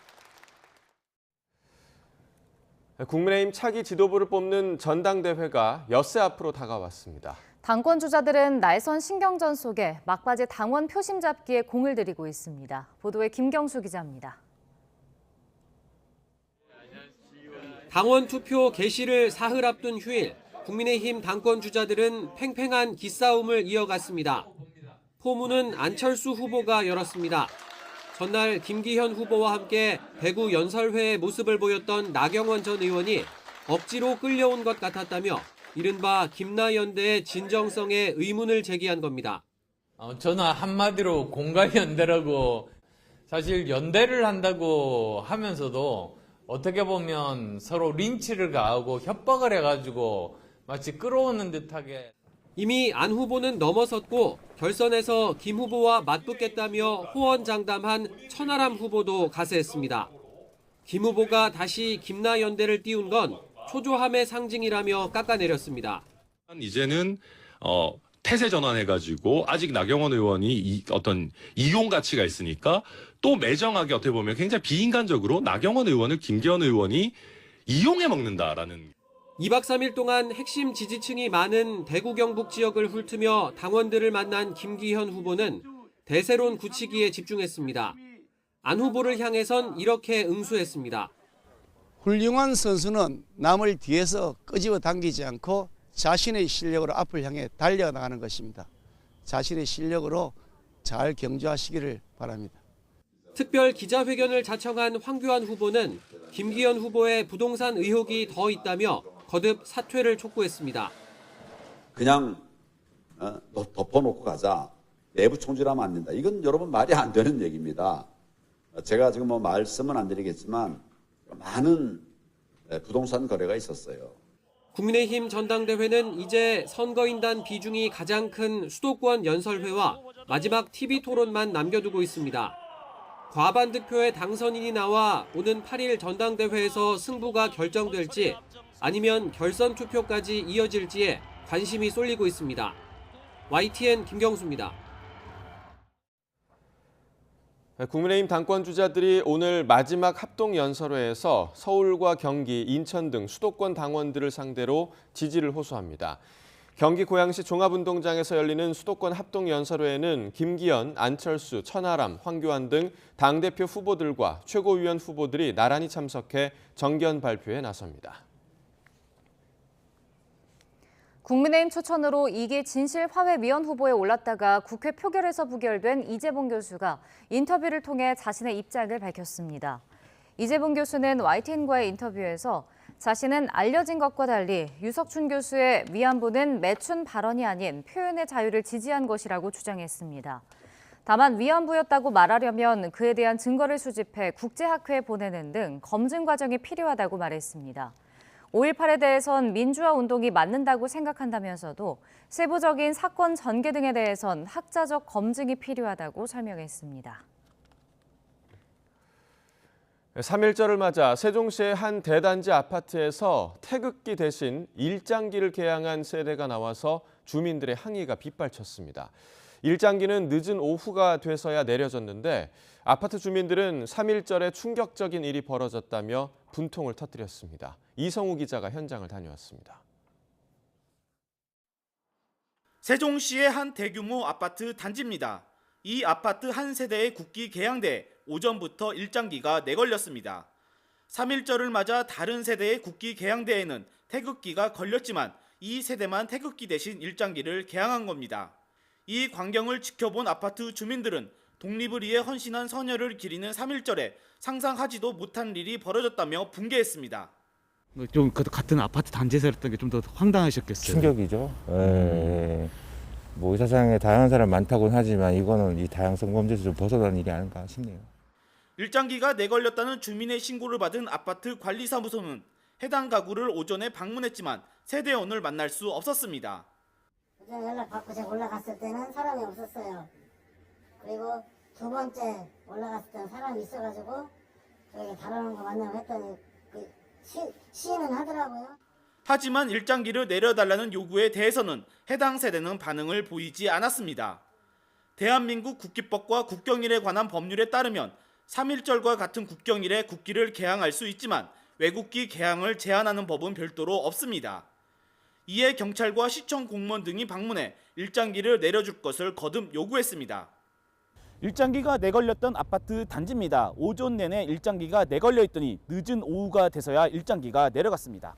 국민의힘 차기 지도부를 뽑는 전당대회가 엿새 앞으로 다가왔습니다. 당권 주자들은 날선 신경전 속에 막바지 당원 표심 잡기에 공을 들이고 있습니다. 보도에 김경수 기자입니다. 당원 투표 개시를 사흘 앞둔 휴일, 국민의힘 당권 주자들은 팽팽한 기싸움을 이어갔습니다. 포문은 안철수 후보가 열었습니다. 전날 김기현 후보와 함께 대구 연설회의 모습을 보였던 나경원 전 의원이 억지로 끌려온 것 같았다며 이른바 김나연대의 진정성에 의문을 제기한 겁니다. 저는 한마디로 공갈연대라고, 사실 연대를 한다고 하면서도 어떻게 보면 서로 린치를 가하고 협박을 해가지고 마치 끌어오는 듯하게. 이미 안 후보는 넘어섰고 결선에서 김 후보와 맞붙겠다며 호언장담한 천하람 후보도 가세했습니다. 김 후보가 다시 김나연대를 띄운 건 초조함의 상징이라며 깎아내렸습니다. 이제는 태세 전환해가지고 아직 나경원 의원이 어떤 이용 가치가 있으니까 또 매정하게 어떻게 보면 굉장히 비인간적으로 나경원 의원을 김기현 의원이 이용해 먹는다라는. 2박 3일 동안 핵심 지지층이 많은 대구 경북 지역을 훑으며 당원들을 만난 김기현 후보는 대세론 굳히기에 집중했습니다. 안 후보를 향해선 이렇게 응수했습니다. 훌륭한 선수는 남을 뒤에서 끄집어 당기지 않고 자신의 실력으로 앞을 향해 달려나가는 것입니다. 자신의 실력으로 잘 경주하시기를 바랍니다. 특별 기자회견을 자청한 황교안 후보는 김기현 후보의 부동산 의혹이 더 있다며 거듭 사퇴를 촉구했습니다. 그냥 덮어놓고 가자. 내부 총질하면 안 된다. 이건 여러분 말이 안 되는 얘기입니다. 제가 지금 뭐 말씀은 안 드리겠지만 많은 부동산 거래가 있었어요. 국민의힘 전당대회는 이제 선거인단 비중이 가장 큰 수도권 연설회와 마지막 TV 토론만 남겨두고 있습니다. 과반 득표의 당선인이 나와 오는 8일 전당대회에서 승부가 결정될지 아니면 결선 투표까지 이어질지에 관심이 쏠리고 있습니다. YTN 김경수입니다. 국민의힘 당권 주자들이 오늘 마지막 합동 연설회에서 서울과 경기, 인천 등 수도권 당원들을 상대로 지지를 호소합니다. 경기 고양시 종합운동장에서 열리는 수도권 합동 연설회에는 김기현, 안철수, 천하람, 황교안 등 당대표 후보들과 최고위원 후보들이 나란히 참석해 정견 발표에 나섭니다. 국민의힘 추천으로 2기 진실화해위원 후보에 올랐다가 국회 표결에서 부결된 이재봉 교수가 인터뷰를 통해 자신의 입장을 밝혔습니다. 이재봉 교수는 YTN과의 인터뷰에서 자신은 알려진 것과 달리 유석춘 교수의 위안부는 매춘 발언이 아닌 표현의 자유를 지지한 것이라고 주장했습니다. 다만 위안부였다고 말하려면 그에 대한 증거를 수집해 국제학회에 보내는 등 검증 과정이 필요하다고 말했습니다. 5.18에 대해선 민주화 운동이 맞는다고 생각한다면서도 세부적인 사건 전개 등에 대해선 학자적 검증이 필요하다고 설명했습니다. 3.1절을 맞아 세종시의 한 대단지 아파트에서 태극기 대신 일장기를 개양한 세대가 나와서 주민들의 항의가 빗발쳤습니다. 일장기는 늦은 오후가 돼서야 내려졌는데 아파트 주민들은 3.1절에 충격적인 일이 벌어졌다며 분통을 터뜨렸습니다. 이성우 기자가 현장을 다녀왔습니다. 세종시의 한 대규모 아파트 단지입니다. 이 아파트 한 세대의 국기 개양대 오전부터 일장기가 내걸렸습니다. 3.1절을 맞아 다른 세대의 국기 개항대에는 태극기가 걸렸지만 이 세대만 태극기 대신 일장기를 개항한 겁니다. 이 광경을 지켜본 아파트 주민들은 독립을 위해 헌신한 선열을 기리는 3.1절에 상상하지도 못한 일이 벌어졌다며 분개했습니다. 좀 같은 아파트 단지에서 했던 게 좀 더 황당하셨겠어요. 충격이죠. 뭐 의사상에 다양한 사람 많다고는 하지만 이거는 이 다양성 범죄에서 좀 벗어난 일이 아닌가 싶네요. 일장기가 내걸렸다는 주민의 신고를 받은 아파트 관리사무소는 해당 가구를 오전에 방문했지만 세대원을 만날 수 없었습니다. 연락 받고 제가 올라갔을 때는 사람이 없었어요. 그리고 두 번째 올라갔을 때는 사람이 있어가지고 저희가 다루는 거 만나고 했더니 시인은 하더라고요. 하지만 일장기를 내려달라는 요구에 대해서는 해당 세대는 반응을 보이지 않았습니다. 대한민국 국기법과 국경일에 관한 법률에 따르면 3.1절과 같은 국경일에 국기를 개항할 수 있지만 외국기 개항을 제한하는 법은 별도로 없습니다. 이에 경찰과 시청 공무원 등이 방문해 일장기를 내려줄 것을 거듭 요구했습니다. 일장기가 내걸렸던 아파트 단지입니다. 오전 내내 일장기가 내걸려 있더니 늦은 오후가 돼서야 일장기가 내려갔습니다.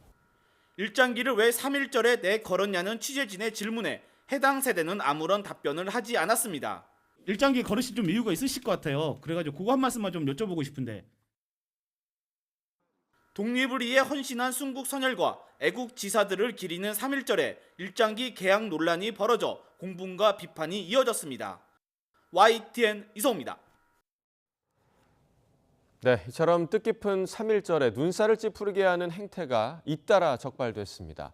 일장기를 왜 3.1절에 내걸었냐는 취재진의 질문에 해당 세대는 아무런 답변을 하지 않았습니다. 일장기 걸으신 좀 이유가 있으실 것 같아요. 그래가지고 그거 한 말씀만 좀 여쭤보고 싶은데. 독립을 위해 헌신한 순국 선열과 애국 지사들을 기리는 3.1절에 일장기 개항 논란이 벌어져 공분과 비판이 이어졌습니다. YTN 이성호입니다. 네, 이처럼 뜻깊은 3.1절에 눈살을 찌푸리게 하는 행태가 잇따라 적발됐습니다.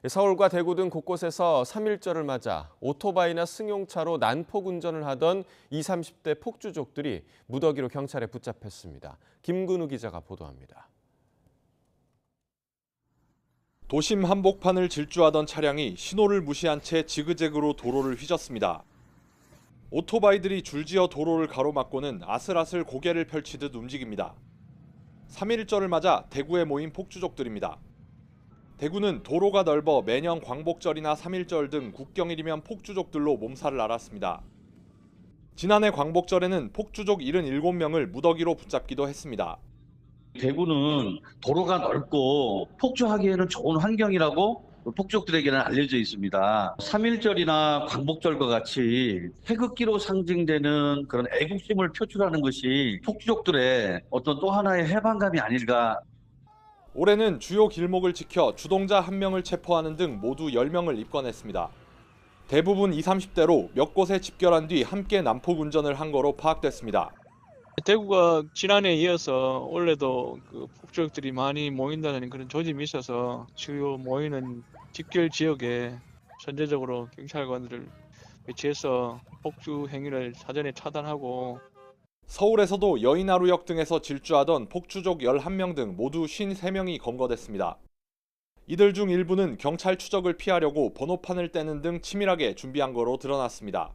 서울과 대구 등 곳곳에서 3.1절을 맞아 오토바이나 승용차로 난폭 운전을 하던 20, 30대 폭주족들이 무더기로 경찰에 붙잡혔습니다. 김근우 기자가 보도합니다. 도심 한복판을 질주하던 차량이 신호를 무시한 채 지그재그로 도로를 휘졌습니다. 오토바이들이 줄지어 도로를 가로막고는 아슬아슬 고개를 펼치듯 움직입니다. 3.1절을 맞아 대구에 모인 폭주족들입니다. 대구는 도로가 넓어 매년 광복절이나 3.1절 등 국경일이면 폭주족들로 몸살을 앓았습니다. 지난해 광복절에는 폭주족 77명을 무더기로 붙잡기도 했습니다. 대구는 도로가 넓고 폭주하기에는 좋은 환경이라고 폭주족들에게는 알려져 있습니다. 3.1절이나 광복절과 같이 태극기로 상징되는 그런 애국심을 표출하는 것이 폭주족들의 어떤 또 하나의 해방감이 아닐까. 올해는 주요 길목을 지켜 주동자 1명을 체포하는 등 모두 10명을 입건했습니다. 대부분 20, 30대로 몇 곳에 집결한 뒤 함께 난폭 운전을 한 거로 파악됐습니다. 대구가 지난해에 이어서 올해도 폭주족들이 많이 모인다는 그런 조짐이 있어서 주요 모이는 집결 지역에 선제적으로 경찰관들을 배치해서 폭주 행위를 사전에 차단하고 서울에서도 여의나루역 등에서 질주하던 폭주족 11명 등 모두 53명이 검거됐습니다. 이들 중 일부는 경찰 추적을 피하려고 번호판을 떼는 등 치밀하게 준비한 거로 드러났습니다.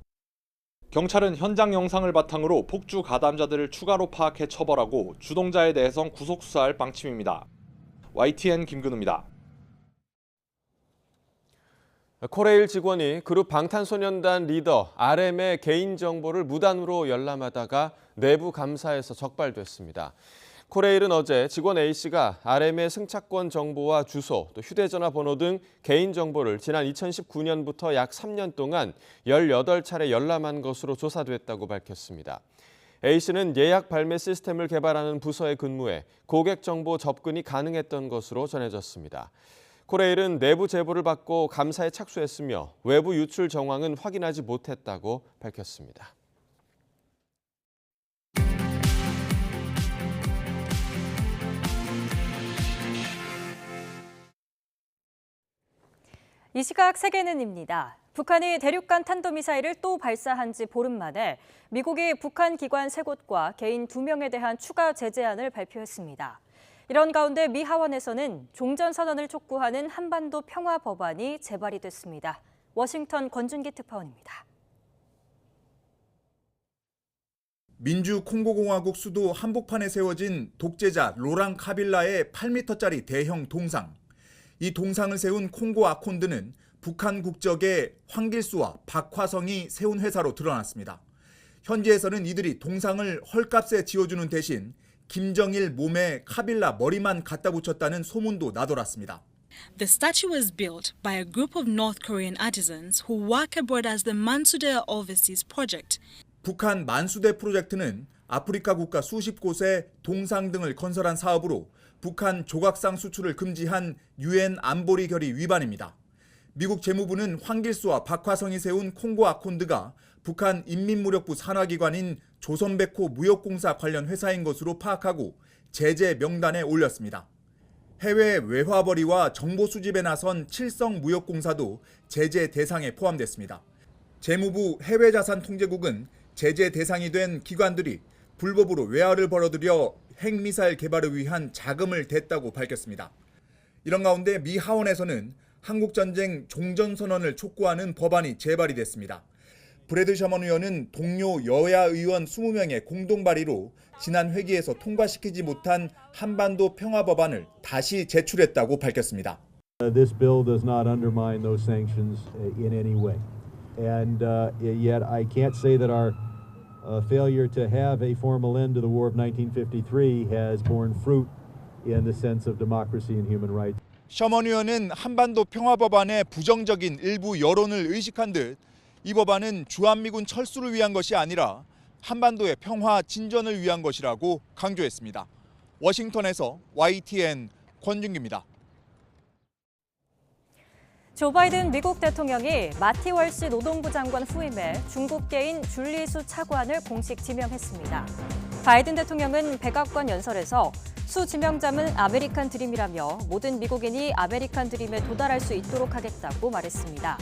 경찰은 현장 영상을 바탕으로 폭주 가담자들을 추가로 파악해 처벌하고 주동자에 대해선 구속 수사할 방침입니다. YTN 김근우입니다. 코레일 직원이 그룹 방탄소년단 리더 RM의 개인정보를 무단으로 열람하다가 내부 감사에서 적발됐습니다. 코레일은 어제 직원 A씨가 RM의 승차권 정보와 주소, 또 휴대전화 번호 등 개인정보를 지난 2019년부터 약 3년 동안 18차례 열람한 것으로 조사됐다고 밝혔습니다. A씨는 예약 발매 시스템을 개발하는 부서에 근무해 고객 정보 접근이 가능했던 것으로 전해졌습니다. 코레일은 내부 제보를 받고 감사에 착수했으며 외부 유출 정황은 확인하지 못했다고 밝혔습니다. 이 시각 세계는입니다. 북한이 대륙간 탄도미사일을 또 발사한 지 보름 만에 미국이 북한 기관 3곳과 개인 2명에 대한 추가 제재안을 발표했습니다. 이런 가운데 미 하원에서는 종전선언을 촉구하는 한반도 평화 법안이 제발이 됐습니다. 워싱턴 권준기 특파원입니다. 민주 콩고공화국 수도 한복판에 세워진 독재자 로랑 카빌라의 8m짜리 대형 동상. 이 동상을 세운 콩고 아콘드는 북한 국적의 황길수와 박화성이 세운 회사로 드러났습니다. 현지에서는 이들이 동상을 헐값에 지어주는 대신 김정일 몸에 카빌라 머리만 갖다 붙였다는 소문도 나돌았습니다. The statue was built by a group of North Korean artisans who work abroad as the Mansudae Overseas Project. 북한 만수대 프로젝트는 아프리카 국가 수십 곳에 동상 등을 건설한 사업으로 북한 조각상 수출을 금지한 유엔 안보리 결의 위반입니다. 미국 재무부는 황길수와 박화성이 세운 콩고 아콘드가 북한 인민무력부 산하기관인 조선백호 무역공사 관련 회사인 것으로 파악하고 제재 명단에 올렸습니다. 해외 외화벌이와 정보 수집에 나선 칠성무역공사도 제재 대상에 포함됐습니다. 재무부 해외자산통제국은 제재 대상이 된 기관들이 불법으로 외화를 벌어들여 핵미사일 개발을 위한 자금을 댔다고 밝혔습니다. 이런 가운데 미 하원에서는 한국전쟁 종전선언을 촉구하는 법안이 제발이 됐습니다. 브래드 셔먼 의원은 동료 여야 의원 20명의 공동 발의로 지난 회기에서 통과시키지 못한 한반도 평화 법안을 다시 제출했다고 밝혔습니다. This bill does not undermine those sanctions in any way. And yet I can't say that our failure to have a formal end to the war of 1953 has borne fruit in the sense of democracy and human rights. 셔먼 의원은 한반도 평화 법안의 부정적인 일부 여론을 의식한 듯 이 법안은 주한미군 철수를 위한 것이 아니라 한반도의 평화 진전을 위한 것이라고 강조했습니다. 워싱턴에서 YTN 권준기입니다. 조 바이든 미국 대통령이 마티 월시 노동부 장관 후임에 중국계인 줄리수 차관을 공식 지명했습니다. 바이든 대통령은 백악관 연설에서 수 지명자는 아메리칸 드림이라며 모든 미국인이 아메리칸 드림에 도달할 수 있도록 하겠다고 말했습니다.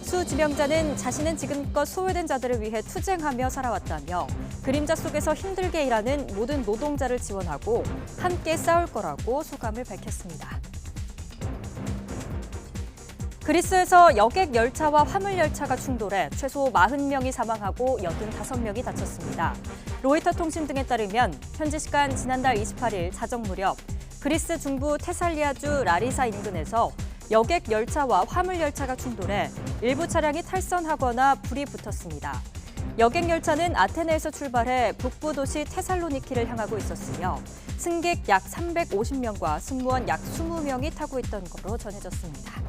수 지명자는 자신은 지금껏 소외된 자들을 위해 투쟁하며 살아왔다며 그림자 속에서 힘들게 일하는 모든 노동자를 지원하고 함께 싸울 거라고 소감을 밝혔습니다. 그리스에서 여객 열차와 화물 열차가 충돌해 최소 40명이 사망하고 85명이 다쳤습니다. 로이터 통신 등에 따르면 현지 시간 지난달 28일 자정 무렵 그리스 중부 테살리아주 라리사 인근에서 여객 열차와 화물 열차가 충돌해 일부 차량이 탈선하거나 불이 붙었습니다. 여객 열차는 아테네에서 출발해 북부 도시 테살로니키를 향하고 있었으며 승객 약 350명과 승무원 약 20명이 타고 있던 것으로 전해졌습니다.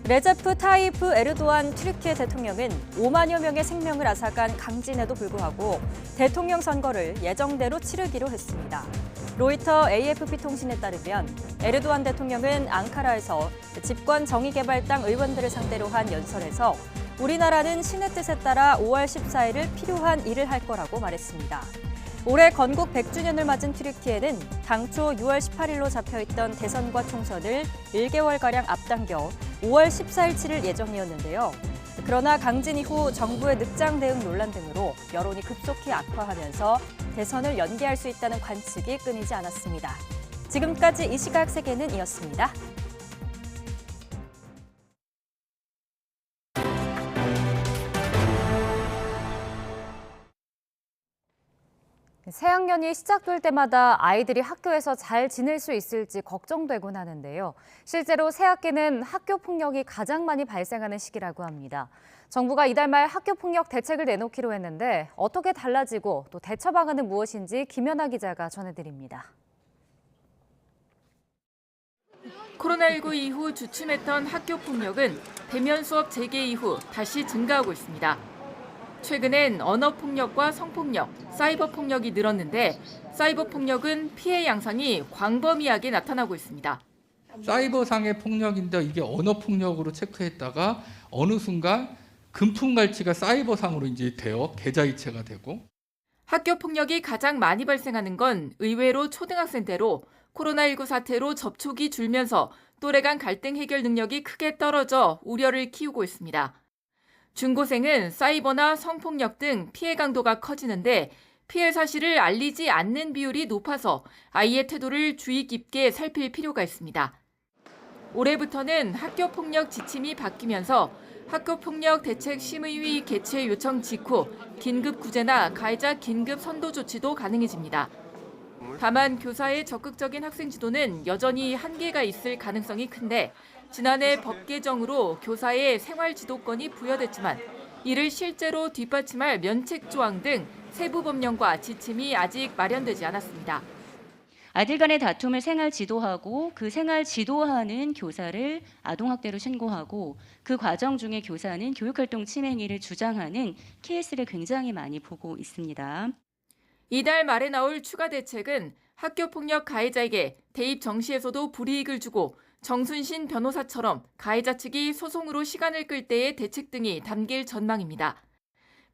레제프 타이프 에르도안 튀르키예 대통령은 5만여 명의 생명을 앗아간 강진에도 불구하고 대통령 선거를 예정대로 치르기로 했습니다. 로이터 AFP 통신에 따르면 에르도안 대통령은 앙카라에서 집권 정의개발당 의원들을 상대로 한 연설에서 우리나라는 신의 뜻에 따라 5월 14일을 필요한 일을 할 거라고 말했습니다. 올해 건국 100주년을 맞은 튀르키예는 당초 6월 18일로 잡혀있던 대선과 총선을 1개월가량 앞당겨 5월 14일 치를 예정이었는데요. 그러나 강진 이후 정부의 늑장 대응 논란 등으로 여론이 급속히 악화하면서 대선을 연기할 수 있다는 관측이 끊이지 않았습니다. 지금까지 이 시각 세계는 이었습니다. 새학년이 시작될 때마다 아이들이 학교에서 잘 지낼 수 있을지 걱정되곤 하는데요. 실제로 새학기는 학교 폭력이 가장 많이 발생하는 시기라고 합니다. 정부가 이달 말 학교 폭력 대책을 내놓기로 했는데 어떻게 달라지고 또 대처 방안은 무엇인지 김연아 기자가 전해드립니다. 코로나19 이후 주춤했던 학교 폭력은 대면 수업 재개 이후 다시 증가하고 있습니다. 최근엔 언어폭력과 성폭력, 사이버폭력이 늘었는데 사이버폭력은 피해 양상이 광범위하게 나타나고 있습니다. 사이버상의 폭력인데 이게 언어폭력으로 체크했다가 어느 순간 금품갈치가 사이버상으로 이제 되어 계좌이체가 되고. 학교 폭력이 가장 많이 발생하는 건 의외로 초등학생 때로 코로나19 사태로 접촉이 줄면서 또래 간 갈등 해결 능력이 크게 떨어져 우려를 키우고 있습니다. 중고생은 사이버나 성폭력 등 피해 강도가 커지는데 피해 사실을 알리지 않는 비율이 높아서 아이의 태도를 주의 깊게 살필 필요가 있습니다. 올해부터는 학교폭력 지침이 바뀌면서 학교폭력 대책심의위 개최 요청 직후 긴급 구제나 가해자 긴급 선도 조치도 가능해집니다. 다만 교사의 적극적인 학생 지도는 여전히 한계가 있을 가능성이 큰데 지난해 법 개정으로 교사의 생활 지도권이 부여됐지만 이를 실제로 뒷받침할 면책 조항 등 세부 법령과 지침이 아직 마련되지 않았습니다. 아들 간의 다툼을 생활 지도하고 그 생활 지도하는 교사를 아동학대로 신고하고 그 과정 중에 교사는 교육활동 침해 행위를 주장하는 케이스를 굉장히 많이 보고 있습니다. 이달 말에 나올 추가 대책은 학교폭력 가해자에게 대입 정시에서도 불이익을 주고 정순신 변호사처럼 가해자 측이 소송으로 시간을 끌 때의 대책 등이 담길 전망입니다.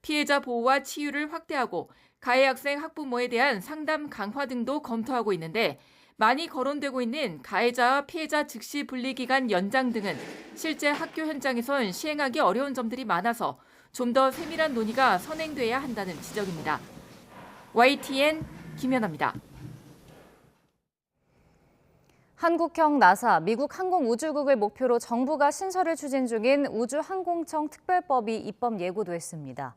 피해자 보호와 치유를 확대하고 가해 학생 학부모에 대한 상담 강화 등도 검토하고 있는데 많이 거론되고 있는 가해자와 피해자 즉시 분리 기간 연장 등은 실제 학교 현장에선 시행하기 어려운 점들이 많아서 좀 더 세밀한 논의가 선행돼야 한다는 지적입니다. YTN 김연아입니다. 한국형 나사, 미국 항공우주국을 목표로 정부가 신설을 추진 중인 우주항공청 특별법이 입법 예고됐습니다.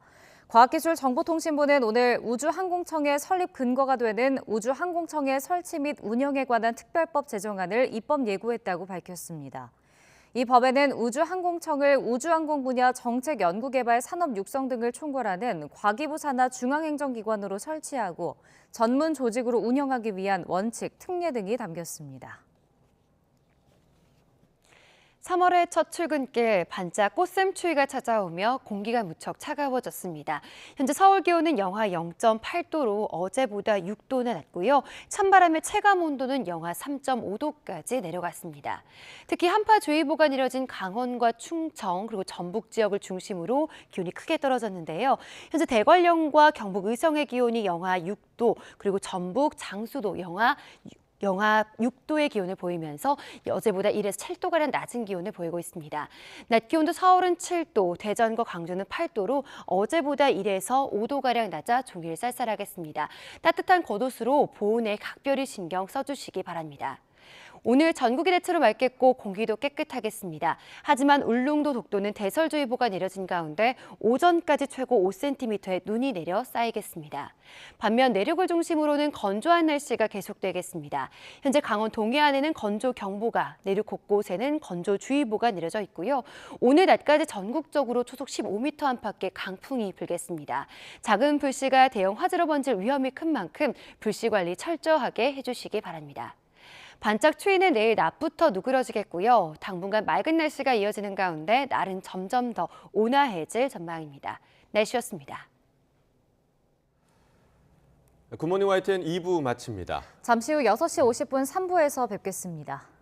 과학기술정보통신부는 오늘 우주항공청의 설립 근거가 되는 우주항공청의 설치 및 운영에 관한 특별법 제정안을 입법 예고했다고 밝혔습니다. 이 법에는 우주항공청을 우주항공 분야 정책 연구개발 산업 육성 등을 총괄하는 과기부 산하 중앙행정기관으로 설치하고 전문 조직으로 운영하기 위한 원칙, 특례 등이 담겼습니다. 3월의 첫 출근길 반짝 꽃샘추위가 찾아오며 공기가 무척 차가워졌습니다. 현재 서울 기온은 영하 0.8도로 어제보다 6도나 낮고요. 찬바람의 체감 온도는 영하 3.5도까지 내려갔습니다. 특히 한파주의보가 내려진 강원과 충청 그리고 전북 지역을 중심으로 기온이 크게 떨어졌는데요. 현재 대관령과 경북 의성의 기온이 영하 6도 그리고 전북 장수도 영하 6도의 기온을 보이면서 어제보다 1에서 7도가량 낮은 기온을 보이고 있습니다. 낮 기온도 서울은 7도, 대전과 광주는 8도로 어제보다 1에서 5도가량 낮아 종일 쌀쌀하겠습니다. 따뜻한 겉옷으로 보온에 각별히 신경 써주시기 바랍니다. 오늘 전국이 대체로 맑겠고 공기도 깨끗하겠습니다. 하지만 울릉도, 독도는 대설주의보가 내려진 가운데 오전까지 최고 5cm의 눈이 내려 쌓이겠습니다. 반면 내륙을 중심으로는 건조한 날씨가 계속되겠습니다. 현재 강원 동해안에는 건조경보가, 내륙 곳곳에는 건조주의보가 내려져 있고요. 오늘 낮까지 전국적으로 초속 15m 안팎의 강풍이 불겠습니다. 작은 불씨가 대형 화재로 번질 위험이 큰 만큼 불씨 관리 철저하게 해주시기 바랍니다. 반짝 추위는 내일 낮부터 누그러지겠고요. 당분간 맑은 날씨가 이어지는 가운데 날은 점점 더 온화해질 전망입니다. 날씨였습니다. 굿모닝 YTN 2부 마칩니다. 잠시 후 6시 50분 3부에서 뵙겠습니다.